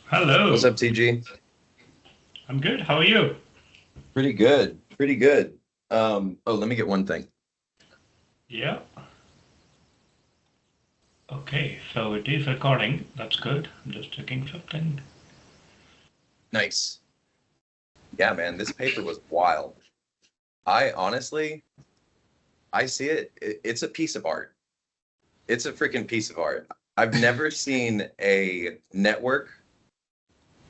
What's Hello. up, TG? I'm good. How are you? Pretty good. Pretty good. Oh, let me get one thing. Yeah. Okay, so it is recording. That's good. I'm just checking something. Nice. Yeah, man, this paper was wild. I honestly, I see it's a piece of art. It's a freaking piece of art. I've never seen a network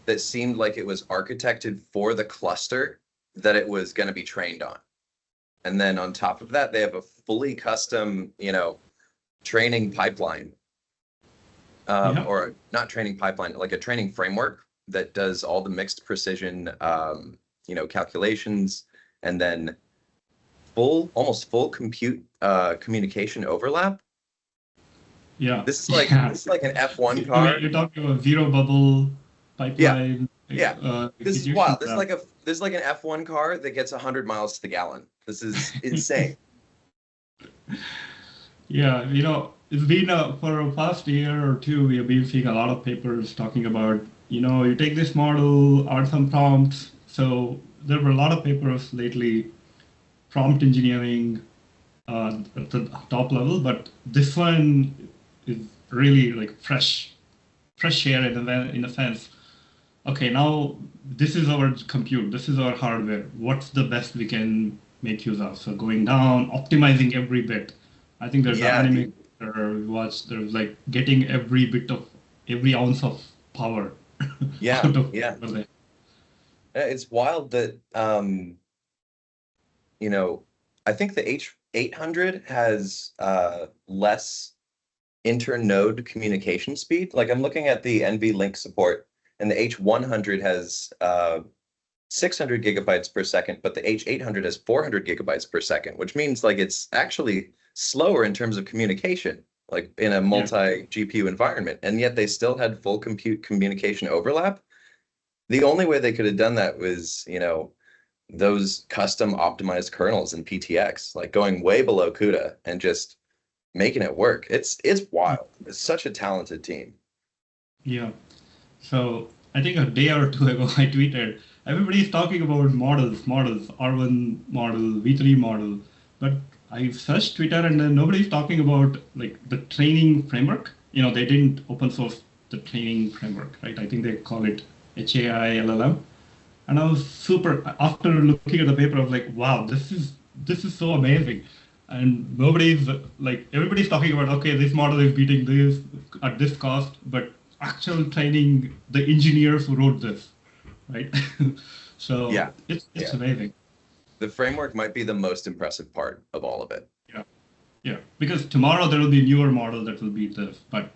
that seemed like it was architected for the cluster that it was going to be trained on. And then on top of that, they have a fully custom, training pipeline, Yeah. or not training pipeline, like a training framework that does all the mixed precision, calculations, and then almost full compute communication overlap. Yeah. This is like Yeah. this is like an F1 You mean car. you're talking about zero bubble Yeah, pipeline yeah. This is execution? wild. This is Yeah. like an F1 car that gets 100 miles to the gallon. This is insane. Yeah. It's been for a past year or two, we have been seeing a lot of papers talking about, you take this model, add some prompts. So there were a lot of papers lately, prompt engineering, at the top level, but this one is really like fresh air in a sense. Okay, now this is our compute, this is our hardware. What's the best we can make use of? So going down, optimizing every bit. I think there's an Yeah, anime dude. we watched. There's like getting every ounce of power Yeah, out of yeah. whatever they. It's wild that you know, I think the H800 has less internode communication speed. Like I'm looking at the NVLink support, and the H100 has 600 gigabytes per second, but the H800 has 400 gigabytes per second, which means like it's actually slower in terms of communication, like in a Yeah. multi GPU environment. And yet they still had full compute communication overlap. The only way they could have done that was, those custom optimized kernels in PTX, like going way below CUDA and just making it work. It's wild. It's such a talented team. Yeah. So I think a day or two ago, I tweeted, everybody's talking about models, R1 model, V3 model, but I searched Twitter and then nobody's talking about like the training framework. They didn't open source the training framework, right? I think they call it HAI LLM. And I was after looking at the paper, I was like, wow, this is so amazing. And everybody's talking about, okay, this model is beating this at this cost, but actual training, the engineers who wrote this, right? So Yeah, it's yeah. amazing. The framework might be the most impressive part of all of it. Yeah. Yeah. Because tomorrow there will be a newer model that will beat this, but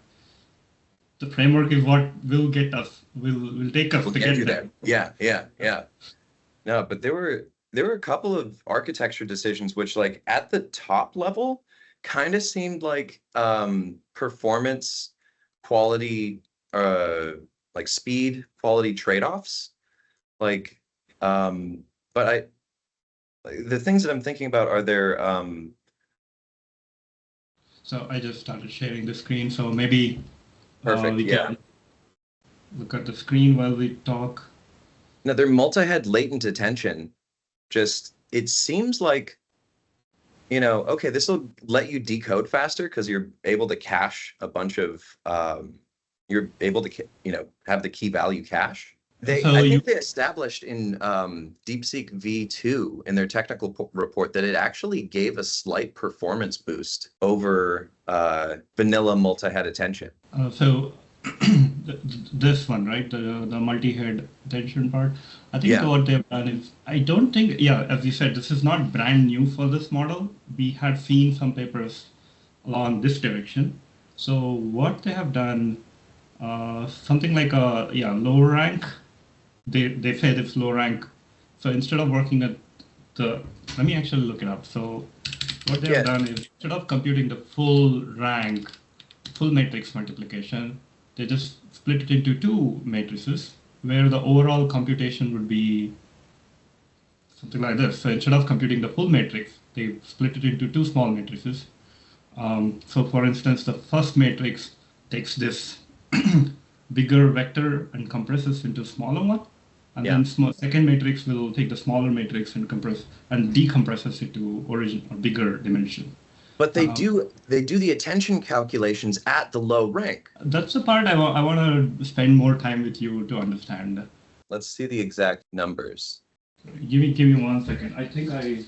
the framework is what will take us We'll to get get you there. there. Yeah, yeah, yeah. No, but there were a couple of architecture decisions which like at the top level kind of seemed like performance quality like speed quality trade-offs. Like but the things that I'm thinking about are there So I just started sharing the screen. So maybe perfect. we Yeah. can look at the screen while we talk. No, their multi-head latent attention just it seems like okay, this will let you decode faster because you're able to cache a bunch of, you're able to, have the key value cache. So I you think they established in DeepSeekV2 in their technical report that it actually gave a slight performance boost over vanilla multi-head attention. so this one, right? The multi-head attention part. I think Yeah, what they've done is I don't think, yeah, as you said, this is not brand new for this model. We had seen some papers along this direction. So what they have done, something like a low rank. They say it's low rank. So instead of working at the, let me actually look it up. So what they have yeah, done is instead of computing the full rank, full matrix multiplication, they just split it into two matrices where the overall computation would be something like this. So instead of computing the full matrix, they split it into two small matrices. So for instance, the first matrix takes this bigger vector and compresses into smaller one. And then second matrix will take the smaller matrix and compress and decompresses it to origin or bigger dimension. But they do the attention calculations at the low rank. That's the part I want to spend more time with you to understand. Let's see the exact numbers. Give me 1 second. I think I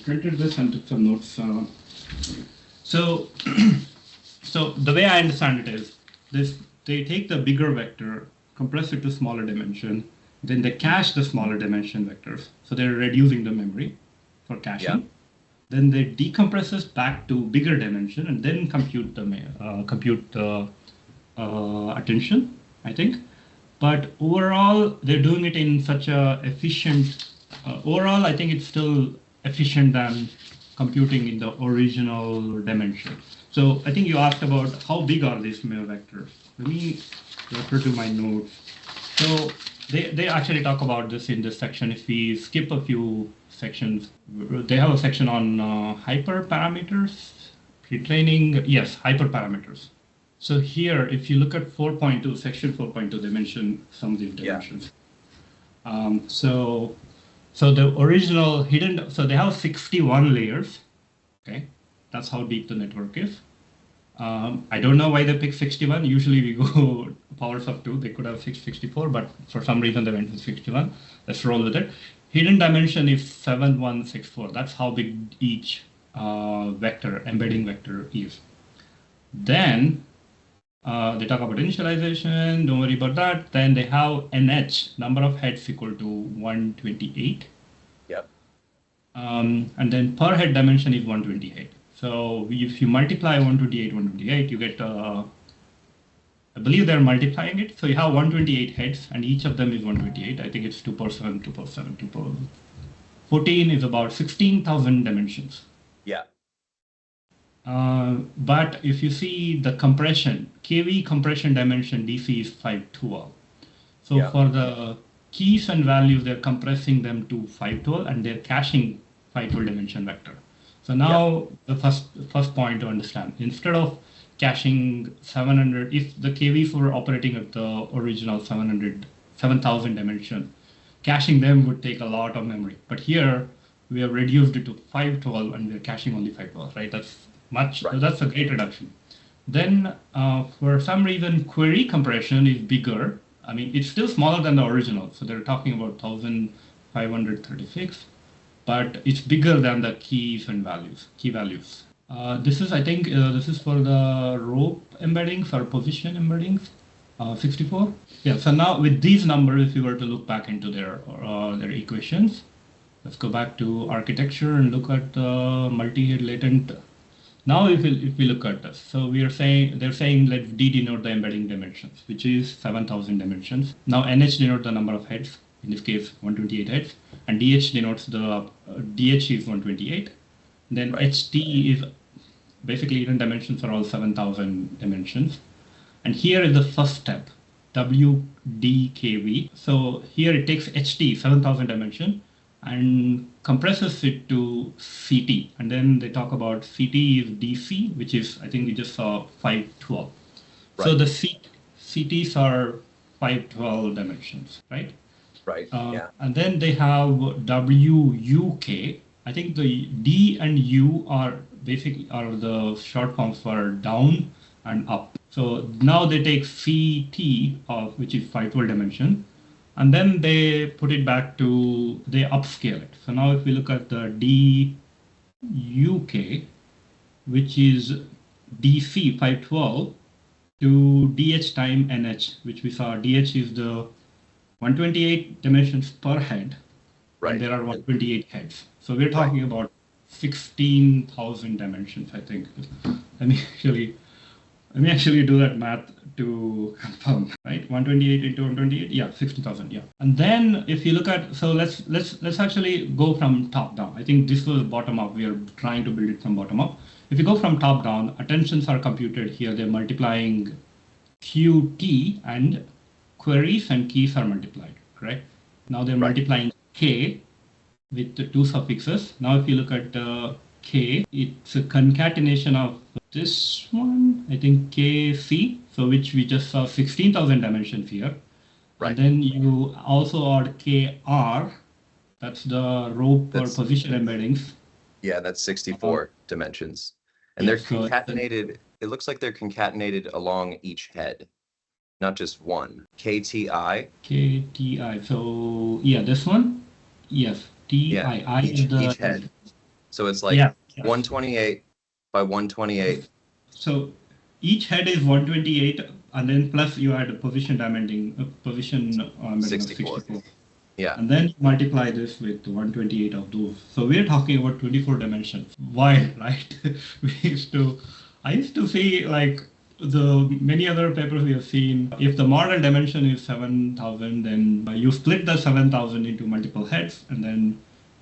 printed this and took some notes. So the way I understand it is they take the bigger vector, compress it to smaller dimension, then they cache the smaller dimension vectors. So they're reducing the memory for caching. Yeah. Then they decompress this back to bigger dimension and then compute the attention, I think. But overall, they're doing it in such a efficient. Overall, I think it's still efficient than computing in the original dimension. So I think you asked about how big are these vectors. Let me refer to my notes. So they actually talk about this in this section. If we skip a few sections, they have a section on hyperparameters, pre-training, yes, hyperparameters. So here, if you look at 4.2, section 4.2, they mention some of these dimensions. Yeah. So the original hidden, so they have 61 layers, okay? That's how deep the network is. I don't know why they picked 61. Usually we go powers of 2. They could have 64, but for some reason they went with 61. Let's roll with it. Hidden dimension is 7164. That's how big each embedding vector is. Then they talk about initialization. Don't worry about that. Then they have NH, number of heads equal to 128. Yep. And then per head dimension is 128. So if you multiply 128, you get, I believe they're multiplying it. So you have 128 heads and each of them is 128. I think it's 2 per 7, 2 per 7, 2 per 14 is about 16,000 dimensions. Yeah. But if you see the compression, KV compression dimension DC is 512. So for the keys and values, they're compressing them to 512 and they're caching 512 dimension vector. So now the first point to understand, instead of caching 700, if the KVs were operating at the original 7,000 dimension, caching them would take a lot of memory. But here we have reduced it to 512 and we're caching only 512, right? That's a great reduction. Then for some reason, query compression is bigger. I mean, it's still smaller than the original. So they're talking about 1,536. But it's bigger than the keys and key values. This is, I think, this is for the rope embeddings or position embeddings, 64. Yeah, so now with these numbers, if you were to look back into their equations, let's go back to architecture and look at multi-head latent. Now, if we look at this, so they're saying let's D denote the embedding dimensions, which is 7,000 dimensions. Now NH denote the number of heads, in this case 128 heads, and DH denotes the DH is 128. Then HT is basically hidden dimensions for all 7,000 dimensions. And here is the first step, WDKV. So here it takes HT, 7,000 dimension, and compresses it to CT. And then they talk about CT is DC, which is, I think we just saw 512. Right. So the CTs are 512 dimensions, right? Right. And then they have WUK. I think the D and U are basically the short forms for down and up. So now they take CT, which is 512 dimension, and then they put it back to, they upscale it. So now if we look at the DUK, which is DC 512 to DH time NH, which we saw DH is the 128 dimensions per head, right? And there are 128 heads. So we're talking about 16,000 dimensions, I think. Let me actually do that math to confirm, right? 128 into 128, yeah, 60,000, yeah. And then if you look at, so let's actually go from top down. I think this was bottom up. We are trying to build it from bottom up. If you go from top down, attentions are computed here. They're multiplying QT and queries and keys are multiplied, correct? Now they're multiplying K with the 2 suffixes. Now if you look at K, it's a concatenation of this one, I think KC, so which we just saw 16,000 dimensions here. Right. And then you also add KR, that's the row per position embeddings. Yeah, that's 64 dimensions. And they're concatenated. It looks like they're concatenated along each head, not just one. KTI. KTI. So yeah, this one. Yes. TII is the each head. So it's like 128 by 128. So each head is 128, and then plus you add a position dimension, position 64. Yeah. And then multiply this with 128 of those. So we're talking about 24 dimensions. Wild, right? I used to see like the many other papers we have seen. If the model dimension is 7,000, then you split the 7,000 into multiple heads and then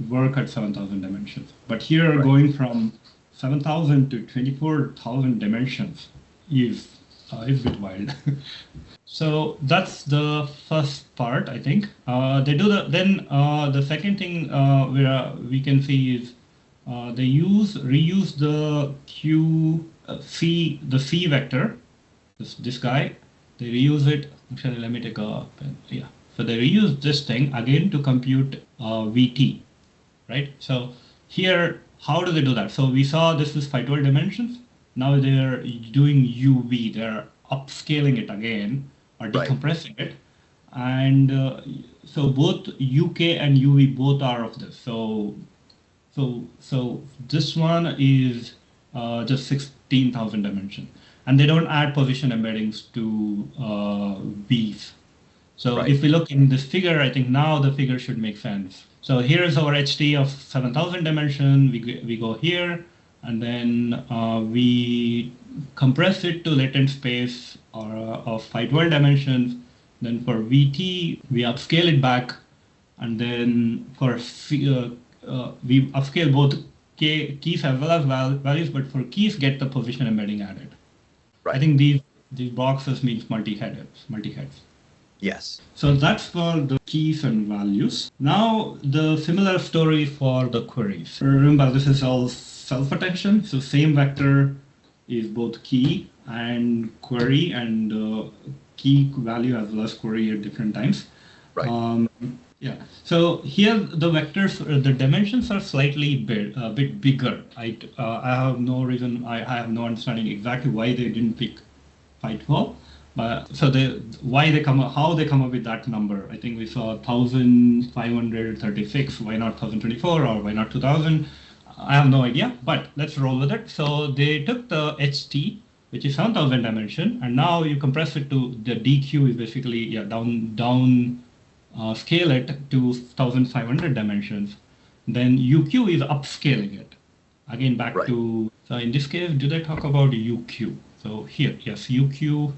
work at 7,000 dimensions. But here going from 7,000 to 24,000 dimensions is a bit wild. So that's the first part, I think. The second thing where we can see is they reuse the the C vector, this guy. They reuse it. Actually, let me take a pen. Yeah. So they reuse this thing again to compute VT, right? So here, how do they do that? So we saw this is 512 dimensions. Now they're doing UV. They're upscaling it again, or decompressing it, and so both UK and UV both are of this. So this one is just 16,000 dimension, and they don't add position embeddings to V's. So if we look in this figure, I think now the figure should make sense. So here is our HT of 7,000 dimension. We go here, and then we compress it to latent space of 512 dimensions. Then for VT, we upscale it back, and then for we upscale both keys as well as values, but for keys get the position embedding added. I think these boxes means multi-heads. Yes. So that's for the keys and values. Now the similar story for the queries. Remember, this is all self-attention. So same vector is both key and query, and key value as well as query at different times. Yeah. So here the vectors, the dimensions are slightly a bit bigger. I have no reason. I have no understanding exactly why they didn't pick 512. But so how they come up with that number. I think we saw 1,536. Why not 1,024 or why not 2,000? I have no idea, but let's roll with it. So they took the HT, which is 7,000 dimension, and now you compress it to the DQ is basically down scale it to 1,500 dimensions. Then UQ is upscaling it again back to. So in this case, do they talk about UQ? So here, yes, UQ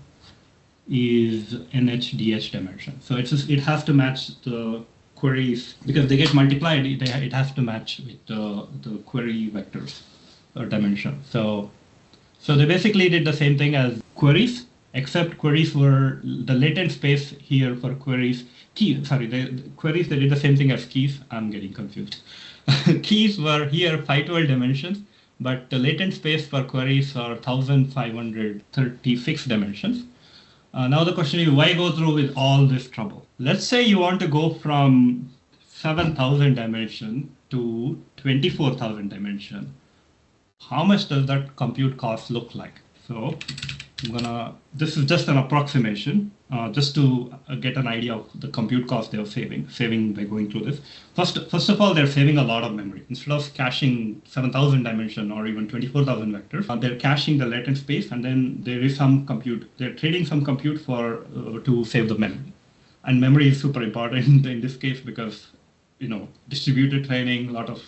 is NHDH dimension. So it has to match the queries because they get multiplied. It has to match with the query vectors or dimension. So they basically did the same thing as queries, except queries were the latent space here for queries. The queries, they did the same thing as keys. I'm getting confused. Keys were here 512 dimensions, but the latent space for queries are 1,536 dimensions. Now the question is, why go through with all this trouble? Let's say you want to go from 7,000 dimension to 24,000 dimension. How much does that compute cost look like? So this is just an approximation, just to get an idea of the compute cost they're saving by going through this. First of all, they're saving a lot of memory. Instead of caching 7,000 dimension or even 24,000 vectors, they're caching the latent space, and then there is some compute. They're trading some compute for to save the memory. And memory is super important in this case because, distributed training, a lot of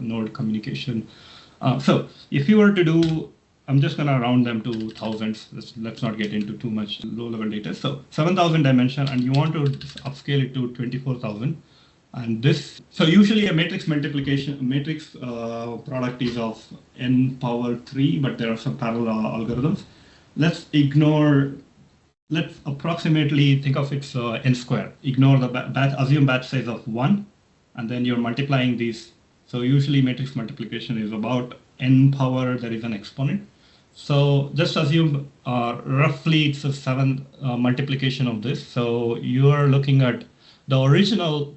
node communication. So if you were to do, I'm just going to round them to thousands. Let's not get into too much low-level data. So 7,000 dimension, and you want to upscale it to 24,000. And this, so usually a matrix product is of n power 3, but there are some parallel algorithms. Let's approximately think of its n square. Ignore assume batch size of 1, and then you're multiplying these. So usually matrix multiplication is about n power, there is an exponent. So just assume roughly it's a 7 multiplication of this. So you are looking at the original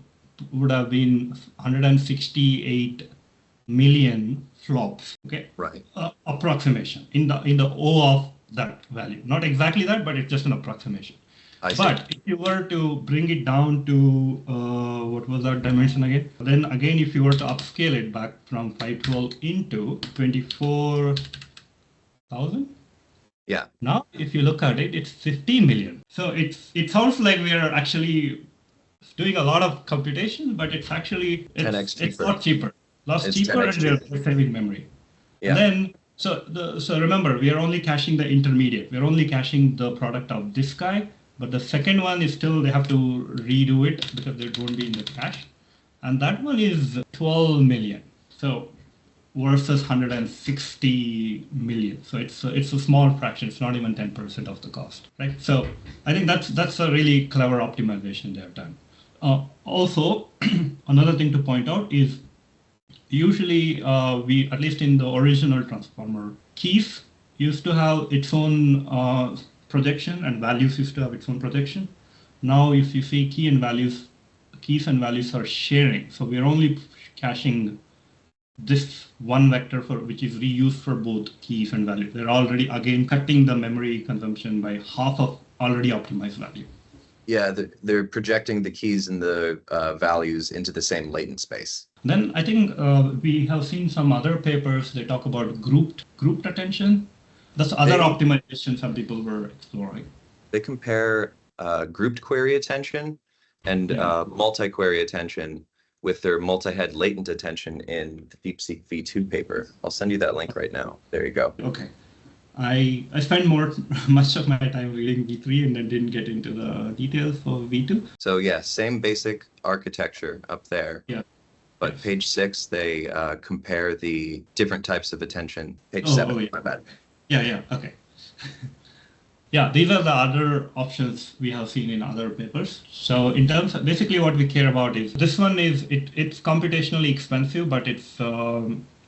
would have been 168 million flops. Okay, Right. approximation in the O of that value. Not exactly that, but it's just an approximation. I see. But if you were to bring it down to what was that dimension again? Then again, if you were to upscale it back from 512 into 24,000. Yeah. Now, if you look at it, it's 15 million. So it sounds like we are actually doing a lot of computation, but it's actually 10x cheaper. It's not cheaper. Lots It's cheaper, 10x and cheaper. we're saving memory. Yeah. Then so remember, we are only caching the intermediate. We're only caching the product of this guy, but the second one is still they have to redo it because it won't be in the cache, and that one is 12 million. So versus 160 million. So it's a small fraction. It's not even 10% of the cost, right? So I think that's a really clever optimization they have done. Also, another thing to point out is usually we, at least in the original transformer, keys used to have its own projection and values used to have its own projection. Now if you see keys and values are sharing. So we're only caching this one vector which is reused for both keys and values. They're already again cutting the memory consumption by half of already optimized value. Yeah, they're projecting the keys and the values into the same latent space. Then I think we have seen some other papers. They talk about grouped attention. That's other optimization some people were exploring. They compare grouped query attention and multi-query attention with their multi-head latent attention in the DeepSeekV3 paper. I'll send you that link right now. There you go. Okay. I spent much of my time reading V3 and then didn't get into the details for V2. So yeah, same basic architecture up there. Yeah. But page 6, they compare the different types of attention. Page 7, yeah. my bad. Yeah, okay. Yeah, these are the other options we have seen in other papers. So in terms of, basically what we care about is, this one is, it's computationally expensive, but it's,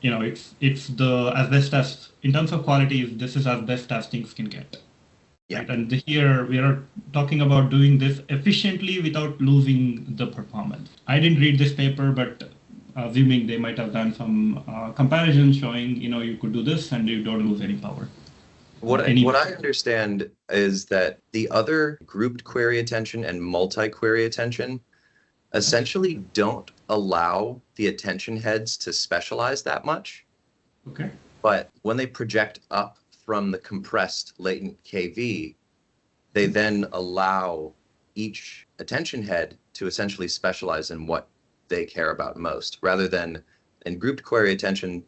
it's the, as best as, in terms of quality, this is as best as things can get. Yeah. Right? And here we are talking about doing this efficiently without losing the performance. I didn't read this paper, but assuming they might have done some comparison showing, you could do this and you don't lose any power. What I understand is that the other grouped query attention and multi-query attention essentially don't allow the attention heads to specialize that much. Okay. But when they project up from the compressed latent KV, they then allow each attention head to essentially specialize in what they care about most, rather than in grouped query attention,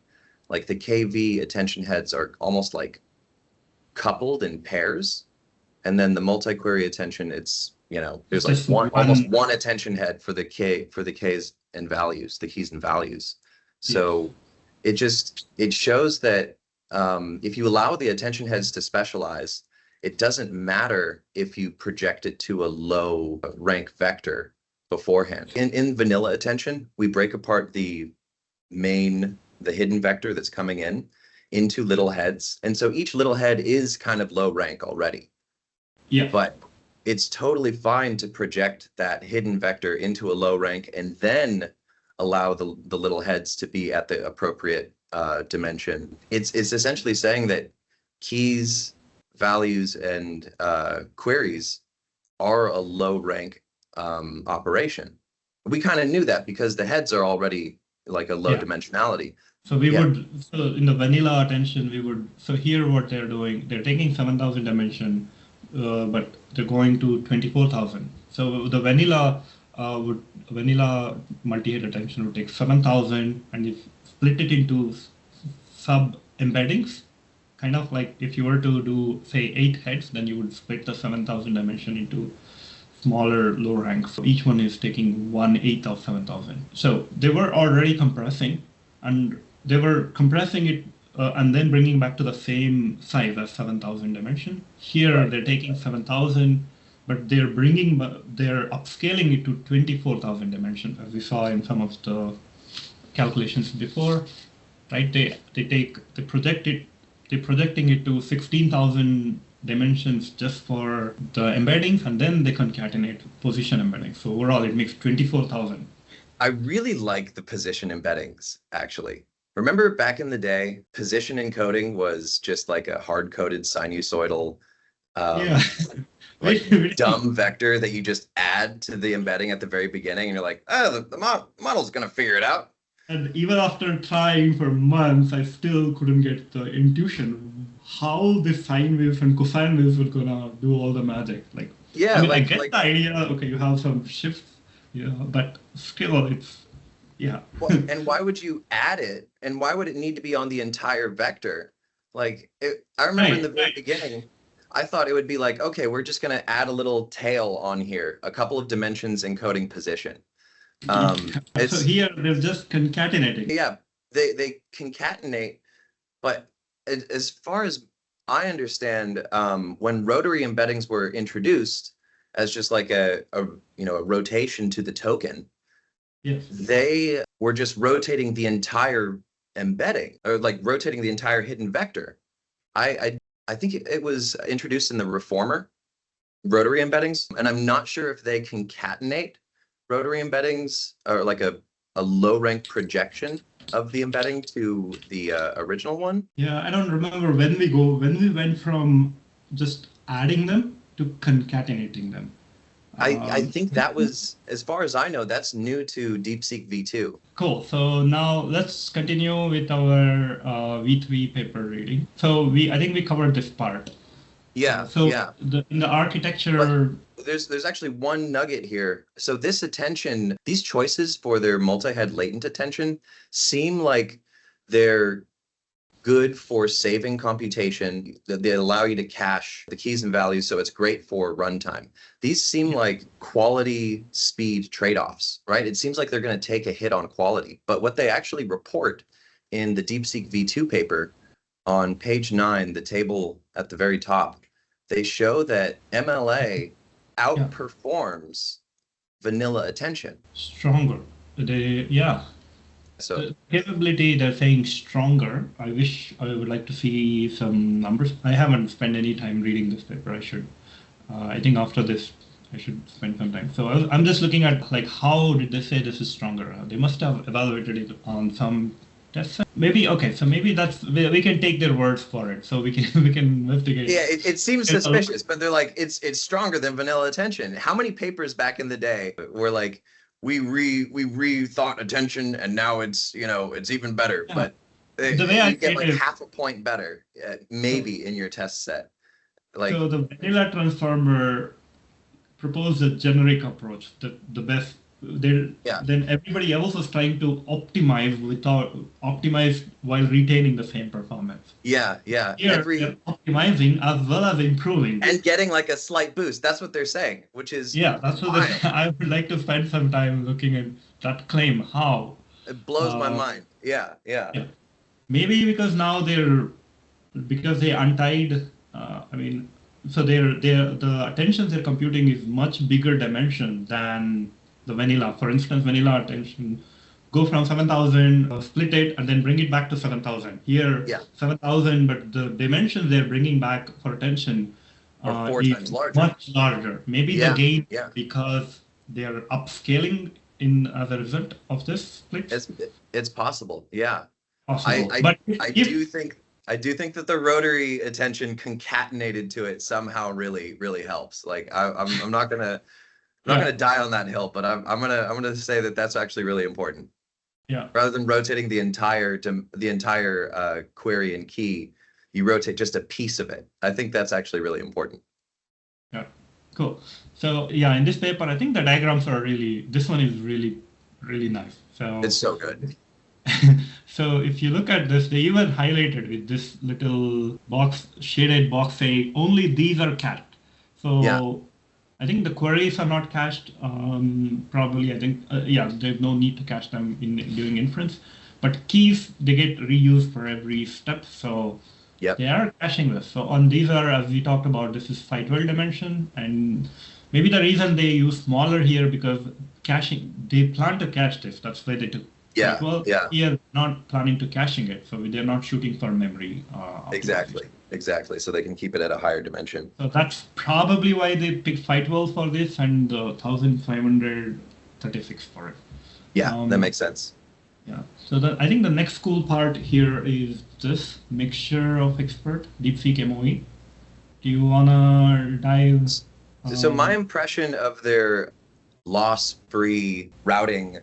like the KV attention heads are almost like coupled in pairs, and then the multi-query attention, it's there's like almost one attention head for the Ks and values, the keys and values. So it shows that if you allow the attention heads to specialize, it doesn't matter if you project it to a low rank vector beforehand. In vanilla attention, we break apart the hidden vector that's coming in into little heads. And so each little head is kind of low rank already. Yeah. But it's totally fine to project that hidden vector into a low rank and then allow the little heads to be at the appropriate dimension. It's essentially saying that keys, values, and queries are a low rank operation. We kind of knew that because the heads are already like a low dimensionality. So so in the vanilla attention, so here what they're doing, they're taking 7,000 dimension, but they're going to 24,000. So the vanilla multi-head attention would take 7,000 and you split it into sub embeddings, kind of like if you were to do say 8 heads, then you would split the 7,000 dimension into smaller low ranks. So each one is taking 1/8 of 7,000. So they were already compressing, and they were compressing it and then bringing back to the same size as 7,000 dimension. Here they're taking 7,000, but they're upscaling it to 24,000 dimension, as we saw in some of the calculations before, right? They project it they're projecting it to 16,000 dimensions just for the embeddings, and then they concatenate position embeddings. So overall, it makes 24,000. I really like the position embeddings, actually. Remember back in the day, position encoding was just like a hard-coded sinusoidal Yeah. like dumb vector that you just add to the embedding at the very beginning, and you're like, oh, the model's gonna figure it out. And even after trying for months, I still couldn't get the intuition how the sine waves and cosine waves were gonna do all the magic. Like, Yeah, I mean, like, I get the idea. Okay, you have some shifts, but still, it's yeah. well, and why would you add it? And why would it need to be on the entire vector? Like, I remember in the very beginning, I thought it would be like, okay, we're just going to add a little tail on here, a couple of dimensions encoding position. So here they're just concatenating. Yeah, they concatenate, but as far as I understand, when rotary embeddings were introduced as just like a rotation to the token, yes, they were just rotating the entire embedding, or like rotating the entire hidden vector. I think it was introduced in the reformer rotary embeddings, and I'm not sure if they concatenate rotary embeddings or like a low rank projection of the embedding to the original one. Yeah, I don't remember when we went from just adding them to concatenating them. I think that was, as far as I know, that's new to DeepSeekV3. Cool. So now let's continue with our V3 paper reading. So I think we covered this part. Yeah. So yeah. In the architecture, but there's actually one nugget here. So this attention, these choices for their multi-head latent attention seem like they're good for saving computation. They allow you to cache the keys and values, so it's great for runtime. These seem like quality speed trade-offs, right? It seems like they're going to take a hit on quality, but what they actually report in the DeepSeekV2 paper on page 9, the table at the very top, they show that MLA outperforms vanilla attention. Stronger. So the capability, they're saying stronger. I would like to see some numbers. I haven't spent any time reading this paper. I should. I think after this, I should spend some time. So I'm just looking at like how did they say this is stronger? They must have evaluated it on some tests. Maybe okay. So maybe we can take their words for it. So we can investigate. Yeah, it seems suspicious, but they're like it's stronger than vanilla attention. How many papers back in the day were like, we rethought attention and now it's even better, but the way you get like half a point better maybe in your test set. Like, so the vanilla transformer proposed a generic approach, the best. Then everybody else was trying to optimize while retaining the same performance. Yeah. Here, they're optimizing as well as improving and getting like a slight boost. That's what they're saying, which is that's what I would like to spend some time looking at that claim. How it blows my mind. Yeah. Maybe because now they untied. So the attentions they're computing is much bigger dimension than the vanilla. For instance, vanilla attention go from 7,000, split it, and then bring it back to 7,000. Here, 7,000, but the dimensions they're bringing back for attention are 4 times larger. Much larger. Maybe the gain because they are upscaling as a result of this split. It's possible. Yeah. Possible. I do think that the rotary attention concatenated to it somehow really, really helps. Like I'm not gonna die on that hill, but I'm gonna say that that's actually really important. Yeah. Rather than rotating the entire query and key, you rotate just a piece of it. I think that's actually really important. Yeah. Cool. So in this paper, I think the diagrams are this one is really, really nice. So it's so good. So if you look at this, they even highlighted with this little shaded box saying only these are cached. So I think the queries are not cached. Probably, I think, there's no need to cache them during inference. But keys, they get reused for every step. So they are caching this. So on these are, as we talked about, this is 512 dimension. And maybe the reason they use smaller here because caching, they plan to cache this. That's why they took Yeah, Like, well, yeah, we are not planning to caching it, so they're not shooting for memory optimization. exactly. So they can keep it at a higher dimension. So that's probably why they picked 512 for this and 1536 for it. Yeah, that Um, makes sense. yeah. So I think the next cool part here is this mixture of expert, DeepSeek MOE. Do you wanna dive? So my Um, impression of their loss-free routing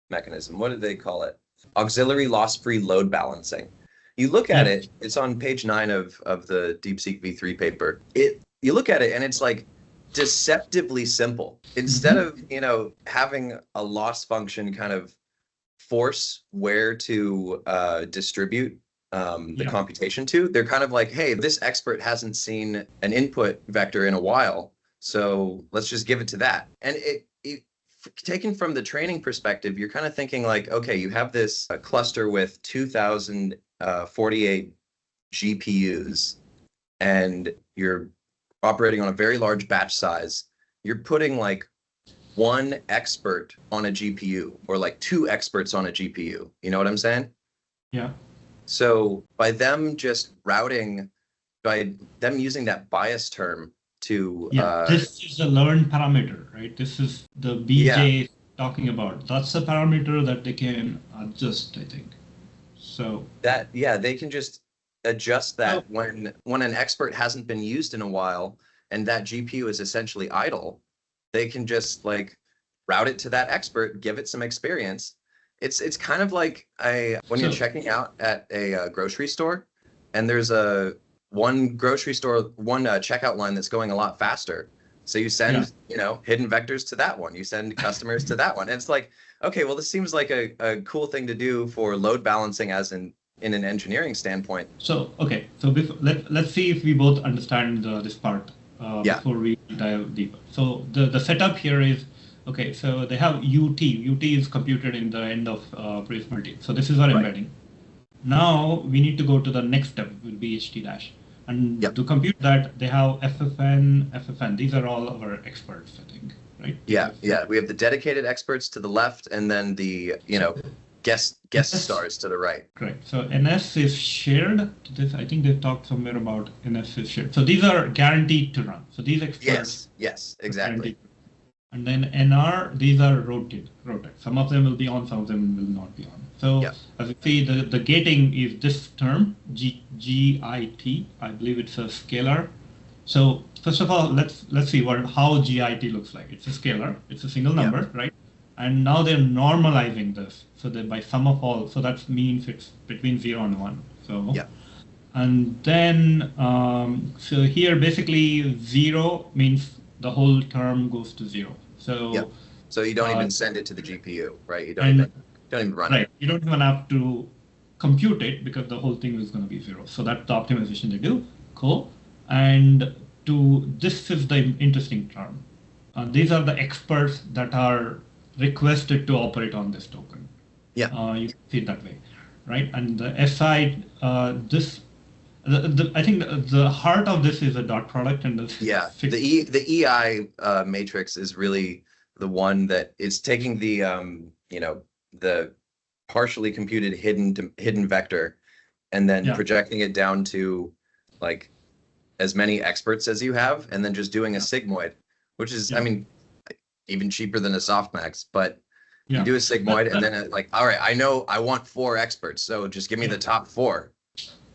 mechanism, what did they call it? Auxiliary loss-free load balancing. You look at yeah. it, it's on page 9 of the DeepSeekV3 paper. You look at it and it's like deceptively simple. Instead Mhm. of, having a loss function kind of force where to distribute the Yeah. computation to, they're kind of like, hey, this expert hasn't seen an input vector in a while, so let's just give it to that. And taken from the training perspective, you're kind of thinking like, okay, you have this cluster with 2048 GPUs, and you're operating on a very large batch size. You're putting like one expert on a GPU or like two experts on a GPU. You know what I'm saying? Yeah. So by them just routing, by them using that bias term to, Yeah. This is a learned parameter, right? This is the yeah, BJ talking about. That's a parameter that they can adjust, I think. So, they can just adjust oh, that when an expert hasn't been used in a while and that GPU is essentially idle, they can just like route it to that expert, give it some experience. It's kind of like when you're so checking out at a grocery store, and there's one checkout line that's going a lot faster. So you yeah. send hidden vectors to that one. You send customers to that one. And it's like, okay, well, this seems like a cool thing to do for load balancing as in an engineering standpoint. So, okay. So let's see if we both understand this part Yeah, before we dive deeper. So the setup here is, okay, so they have UT. UT is computed in the end of brief multi. So this is our right. embedding. Now we need to go to the next step, will be HT dash. And Yep. to compute that, they have FFN, FFN. These are all our experts, I think, right? Yeah, yeah. We have the dedicated experts to the left, and then the guest NS, stars to the right. correct. So NS is shared. This, I think they've talked somewhere about NS is shared. So these are guaranteed to run. So these experts Yes, are exactly. guaranteed. And then NR, these are rotated. Some of them will be on, some of them will not be on. So Yep. as you see, the gating is this term, GIT. I believe it's a scalar. So first of all, let's see how GIT looks like. It's a scalar. It's a single number, right? And now they're normalizing this. So that by sum of all, so that means it's between 0 and 1. So Yeah. and then so here basically 0 means the whole term goes to 0. So Yep. So you don't even send it to the GPU, right? You don't and even run right, it. you don't even have to compute it because the whole thing is going to be 0. So that's the optimization they do. Cool. And this is the interesting term. These are the experts that are requested to operate on this token. Yeah. You can see it that way, right? And the SI, I think the heart of this is a dot product and the The EI matrix is really the one that is taking the the partially computed hidden vector and then projecting it down to like as many experts as you have, and then just doing a sigmoid, which is I mean even cheaper than a softmax, but you do a sigmoid and then like, all right, I know I want 4 experts, so just give me the top 4.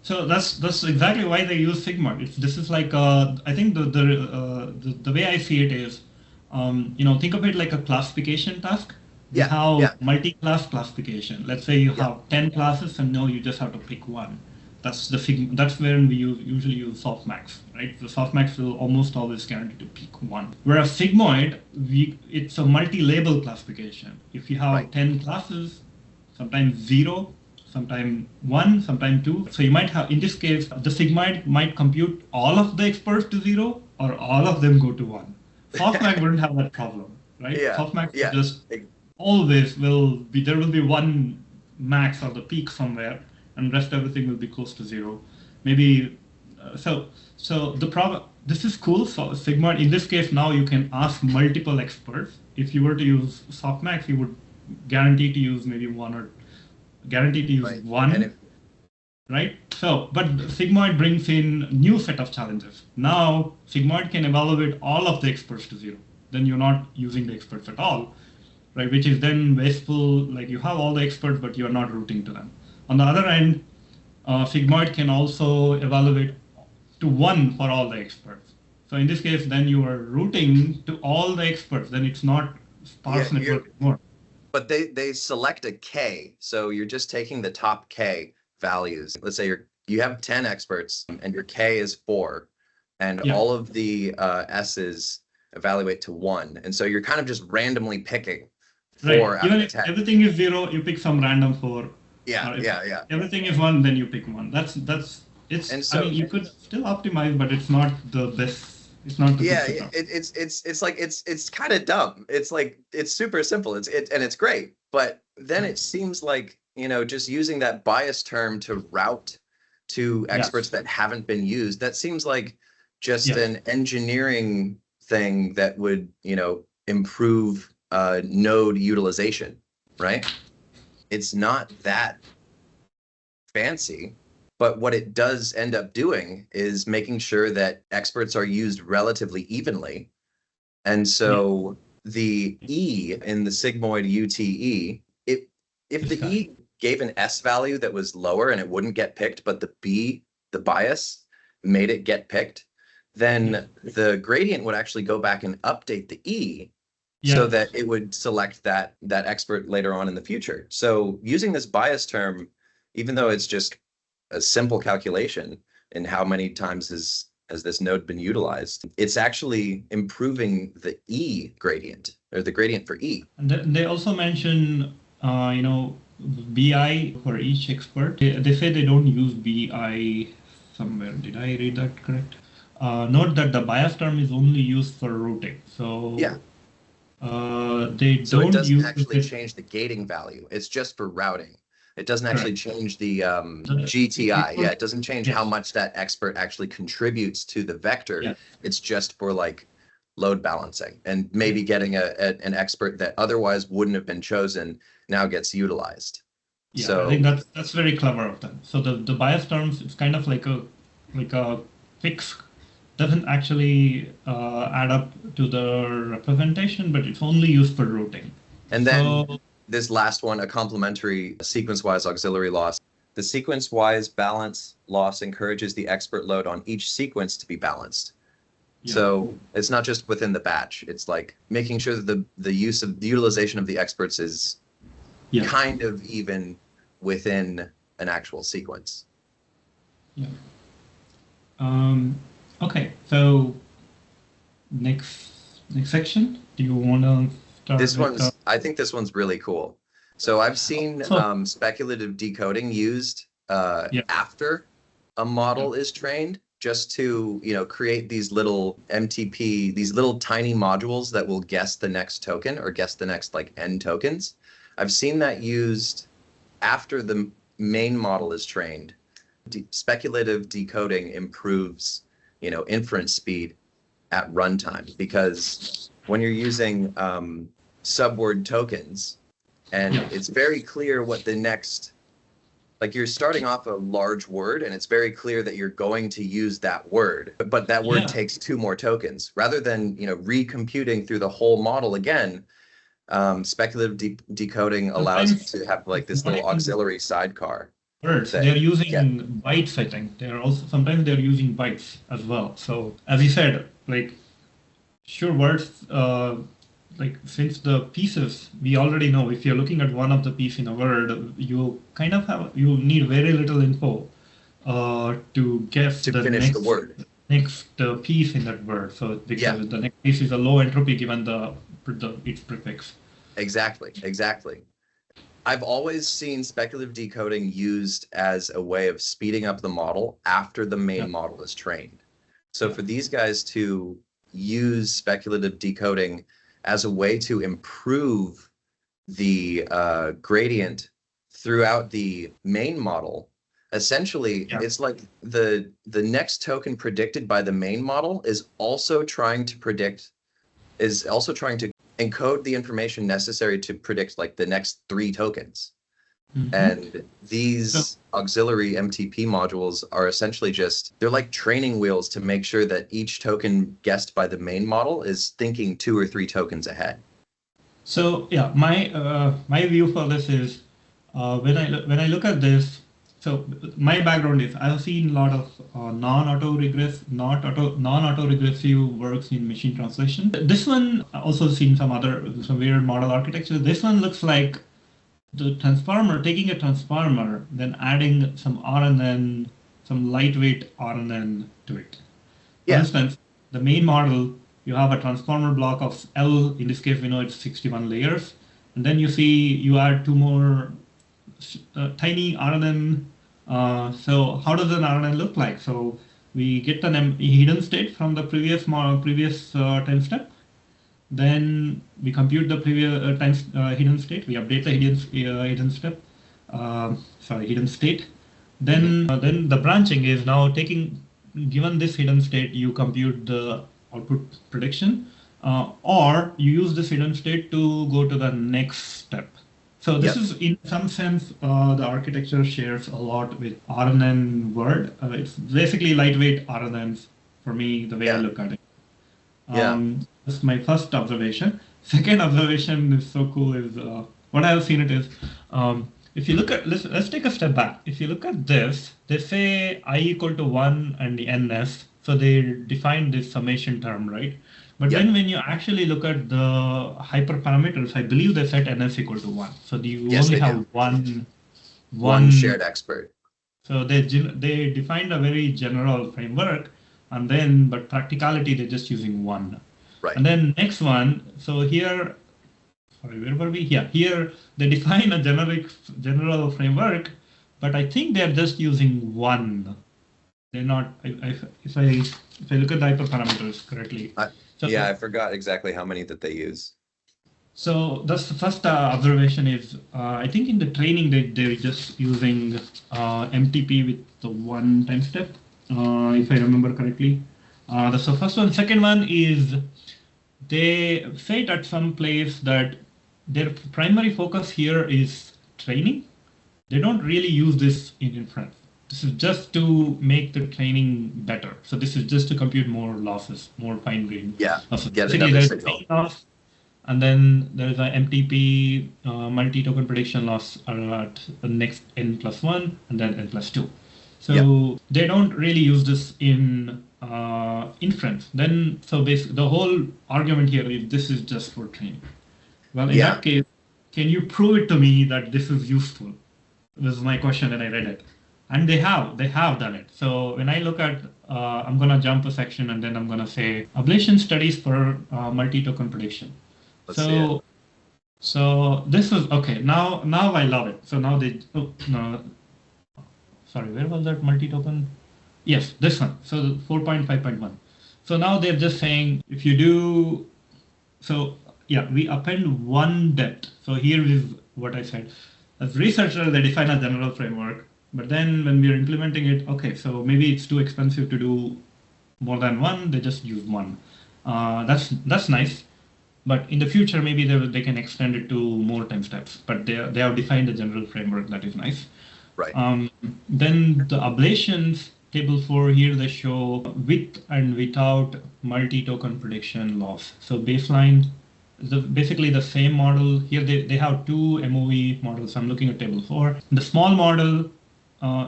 So that's exactly why they use sigma. This is like I think the way I see it is, think of it like a classification task. You have multi-class classification. Let's say you have 10 classes, and now you just have to pick one. That's where we usually use softmax, right? The softmax will almost always guarantee to pick one. Whereas sigmoid, it's a multi-label classification. If you have 10 classes, sometimes 0. Sometime 1, sometime 2. So you might have, in this case, the sigmoid might compute all of the experts to 0 or all of them go to 1. Softmax wouldn't have that problem, right? Softmax just always there will be one max or the peak somewhere, and rest everything will be close to 0. Maybe, so the problem, this is cool. So sigmoid, in this case, now you can ask multiple experts. If you were to use softmax, you would guaranteed to use maybe one or guaranteed to use Right. one. And if, Right? So, but Sigmoid brings in new set of challenges. Now, Sigmoid can evaluate all of the experts to zero. Then you're not using the experts at all, right? Which is then wasteful. Like you have all the experts, but you're not routing to them. On the other end, Sigmoid can also evaluate to one for all the experts. So in this case, then you are routing to all the experts. Then it's not sparse network anymore. but they select a K. So you're just taking the top K values. Let's say you have 10 experts and your K is 4, and all of the S's evaluate to 1. And so you're kind of just randomly picking 4 out Even of if 10. everything is 0, you pick some random 4. Yeah. Everything is 1, then you pick 1. It's. And so, I mean, you could still optimize, but it's not the best. It's not the it's like it's kind of dumb. It's like it's super simple. And it's great, but then it seems like, just using that bias term to route to experts that haven't been used, that seems like just an engineering thing that would, improve node utilization, right? It's not that fancy, but what it does end up doing is making sure that experts are used relatively evenly. And so the E in the sigmoid UTE, if the E gave an S value that was lower and it wouldn't get picked, but the B, the bias, made it get picked, then the gradient would actually go back and update the E so that it would select that expert later on in the future. So using this bias term, even though it's just a simple calculation in how many times has this node been utilized, it's actually improving the E gradient, or the gradient for E. And they also mention, BI for each expert. They say they don't use BI somewhere. Did I read that correct? Note that the bias term is only used for routing. So they so don't it doesn't use actually change the gating value. It's just for routing. It doesn't actually change the GTI. Yeah, it doesn't change how much that expert actually contributes to the vector. It's just for like load balancing and maybe getting an expert that otherwise wouldn't have been chosen now gets utilized. Yeah, so I think that's very clever of them. So the bias terms, it's kind of like a fix, doesn't actually add up to the representation, but it's only used for routing. And then this last one, a complementary sequence-wise auxiliary loss. The sequence-wise balance loss encourages the expert load on each sequence to be balanced. So it's not just within the batch. It's like making sure that the utilization of the experts is kind of even within an actual sequence. Okay, so next section. Do you want to start? This one's. I think this one's really cool. So I've seen speculative decoding used after a model is trained, just to create these little MTP, these little tiny modules that will guess the next token or guess the next like n tokens. I've seen that used after the main model is trained. Speculative decoding improves inference speed at runtime, because when you're using subword tokens, and it's very clear what the next, like you're starting off a large word and it's very clear that you're going to use that word, but that word takes 2 more tokens. Rather than recomputing through the whole model again, speculative decoding allows you to have like this little auxiliary sidecar. Words. They're using bytes, I think. Sometimes they're using bytes as well. So as you said, like sure, words, like since the pieces, we already know if you're looking at one of the piece in a word, you need very little info to guess to finish the word. Next piece in that word. So because the next piece is a low entropy given its prefix. Exactly. I've always seen speculative decoding used as a way of speeding up the model after the main model is trained. So for these guys to use speculative decoding as a way to improve the gradient throughout the main model, essentially it's like the next token predicted by the main model is also trying to encode the information necessary to predict like the next 3 tokens. Mhm. And these auxiliary MTP modules are essentially they're like training wheels to make sure that each token guessed by the main model is thinking 2 or 3 tokens ahead. So yeah, my view for this is when I look at this. So my background is I've seen a lot of non-auto-regressive works in machine translation. This one I also seen some weird model architecture. This one looks like the transformer, taking a transformer, then adding some RNN, some lightweight RNN to it. For instance, the main model, you have a transformer block of L, in this case we know it's 61 layers, and then you add 2 more tiny RNN. So how does an RNN look like? So we get an hidden state from the previous time step. Then we compute the previous hidden state. We update the hidden state. Then the branching is now given this hidden state, you compute the output prediction, or you use this hidden state to go to the next step. So this is, in some sense, the architecture shares a lot with RNN word. It's basically lightweight RNNs for me, the way I look at it. That's my first observation. Second observation is so cool is what I have seen it is, if you look at, let's take a step back. If you look at this, they say I equal to 1 and the ns. So they define this summation term, right? But then when you actually look at the hyperparameters, I believe they set ns equal to 1. So you only have one shared expert. So they defined a very general framework, and then, but practicality, they're just using 1. Right. And then next one, so here, sorry, where were we? Yeah, here they define a general framework, but I think they're just using 1. They're not, if I look at the hyperparameters correctly. I forgot exactly how many that they use. So that's the first observation is, I think in the training they're just using MTP with the 1 time step, if I remember correctly. That's the first one. Second one is they say it at some place that their primary focus here is training. They don't really use this in inference. This is just to make the training better. So this is just to compute more losses, more fine-grained losses. Get another signal. Loss, and then there is a MTP multi-token prediction loss at the next n+1 and then n+2. So they don't really use this in inference. Then, so basically, the whole argument here is this is just for training. Well, in that case, can you prove it to me that this is useful? This is my question, and I read it. And they have done it. So when I look at, I'm going to jump a section, and then I'm going to say ablation studies for multi-token prediction. Let's see it. So this is, okay, now I love it. So now sorry, where was that multi-token? Yes, this one. So 4.5.1. So now they're just saying if you do, so yeah, we append 1 depth. So here is what I said. As researchers, they define a general framework, but then when we're implementing it, okay, so maybe it's too expensive to do more than 1. They just use 1. That's nice. But in the future, maybe they can extend it to more time steps. But they have defined a general framework that is nice. Right. Then the ablations, table 4 here, they show with and without multi-token prediction loss. So baseline is basically the same model. Here they have 2 MOV models. I'm looking at table 4. The small model,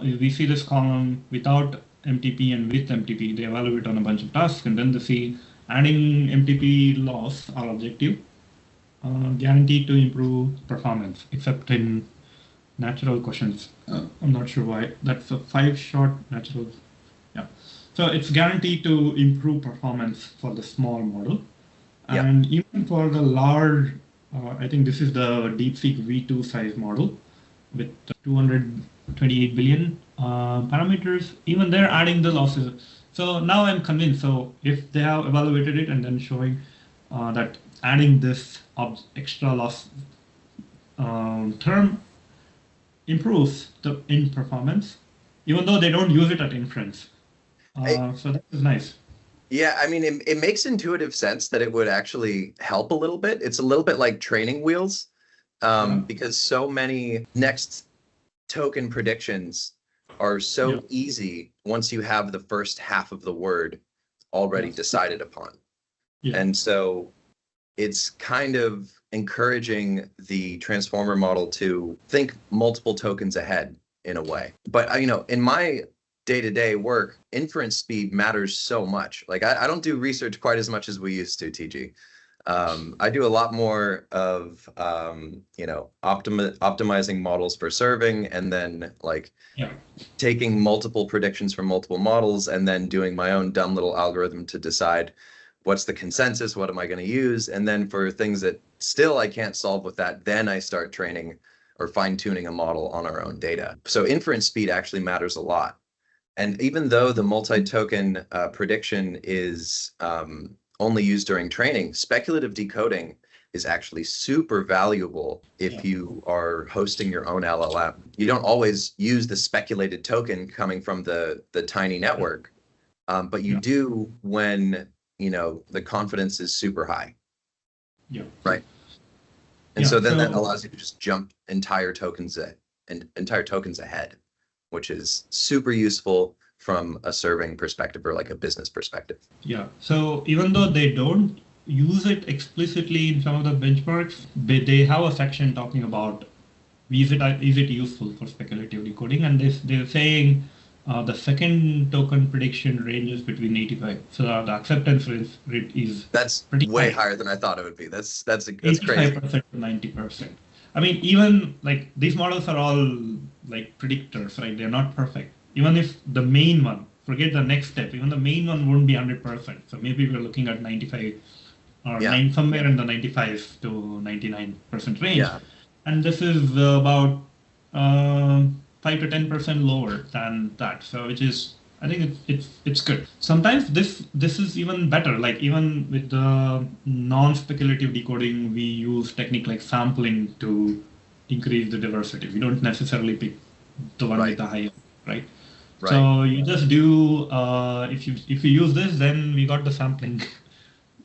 we see this column without MTP and with MTP. They evaluate on a bunch of tasks, and then they see adding MTP loss are objective, guaranteed to improve performance, except in natural questions. I'm not sure why. That's a 5-shot natural. Yeah. So it's guaranteed to improve performance for the small model. And even for the large, I think this is the DeepSeekV3 size model with 228 billion parameters. Even they're adding the losses. So now I'm convinced. So if they have evaluated it and then showing that adding this extra loss term improves in performance, even though they don't use it at inference. So that is nice. Yeah, I mean, it makes intuitive sense that it would actually help a little bit. It's a little bit like training wheels, Yeah, because so many next token predictions are yeah, so easy once you have the first half of the word already yeah, decided upon. yeah, And so it's kind of encouraging the transformer model to think multiple tokens ahead in a way. But in my day-to-day work, inference speed matters so much. Like I don't do research quite as much as we used to, TG. I do a lot more of optimizing models for serving, and then like yeah, taking multiple predictions from multiple models and then doing my own dumb little algorithm to decide what's the consensus, what am I going to use, and then for things that still I can't solve with that, then I start training or fine tuning a model on our own data. So inference speed actually matters a lot. And even though the multi-token prediction is only used during training, speculative decoding is actually super valuable yeah, if you are hosting your own LLM. You don't always use the speculated token coming from the tiny network, but you yeah, do when the confidence is super high, yeah, right? And yeah. so then that So allows you to just jump entire tokens ahead, which is super useful from a serving perspective or like a business perspective. yeah. So even though they don't use it explicitly in some of the benchmarks, they have a section talking about is it useful for speculative decoding, and they're saying the second token prediction ranges between 85. So the acceptance rate is That's pretty way high. higher than I thought it would be. That's crazy. 85% to 90%. I mean, even like these models are all like predictors, right? They're not perfect. Even if the main one, forget the next step, even the main one wouldn't be 100%. So maybe we're looking at 95 or Yeah, somewhere in the 95 to 99% range. yeah. And this is about 5 to 10% lower than that. So which is, I think it's good. Sometimes this is even better. Like even with the non-speculative decoding, we use technique like sampling to increase the diversity. We don't necessarily pick the one with Right, the highest, right? right. So you just do if you use this, then we got the sampling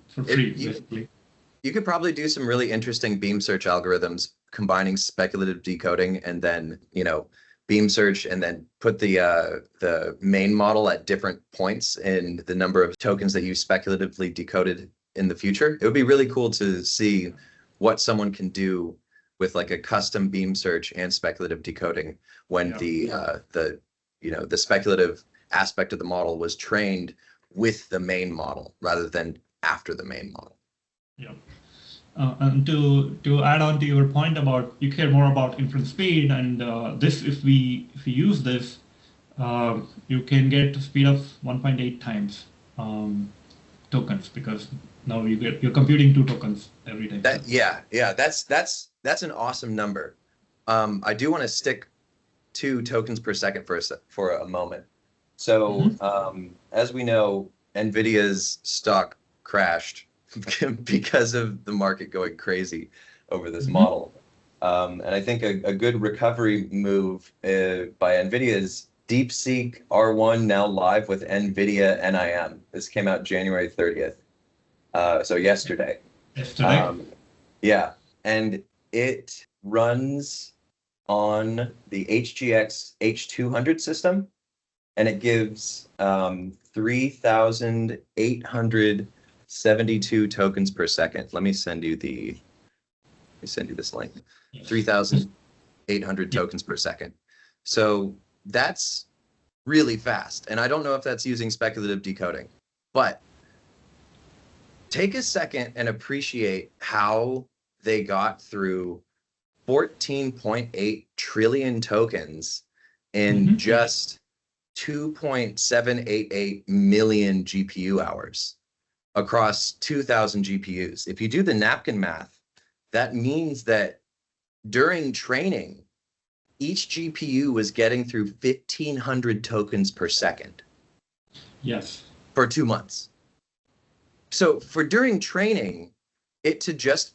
for It free, you basically. you could probably do some really interesting beam search algorithms combining speculative decoding and then, beam search and then put the main model at different points in the number of tokens that you speculatively decoded in the future. It would be really cool to see what someone can do with like a custom beam search and speculative decoding when Yeah. the speculative aspect of the model was trained with the main model rather than after the main model. Yeah. And to add on to your point about you care more about inference speed, and this if we use this, you can get a speed of 1.8 times tokens, because now you're computing 2 tokens every time. So Yeah, that's an awesome number. I do want to stick to tokens per second for a moment. So, mhm. as we know, NVIDIA's stock crashed because of the market going crazy over this Mhm. model. And I think a good recovery move by NVIDIA is DeepSeek R1 now live with NVIDIA NIM. This came out January 30th, so yesterday. Yesterday. Um, yeah, and it runs on the HGX H200 system, and it gives 3,872 tokens per second. Let me send you this link. Yes. 3,800 Yeah. tokens per second. So that's really fast. And I don't know if that's using speculative decoding, but take a second and appreciate how they got through 14.8 trillion tokens in Mhm. just 2.788 million GPU hours across 2,000 GPUs. If you do the napkin math, that means that during training, each GPU was getting through 1,500 tokens per second Yes. for 2 months. So for during training, it to just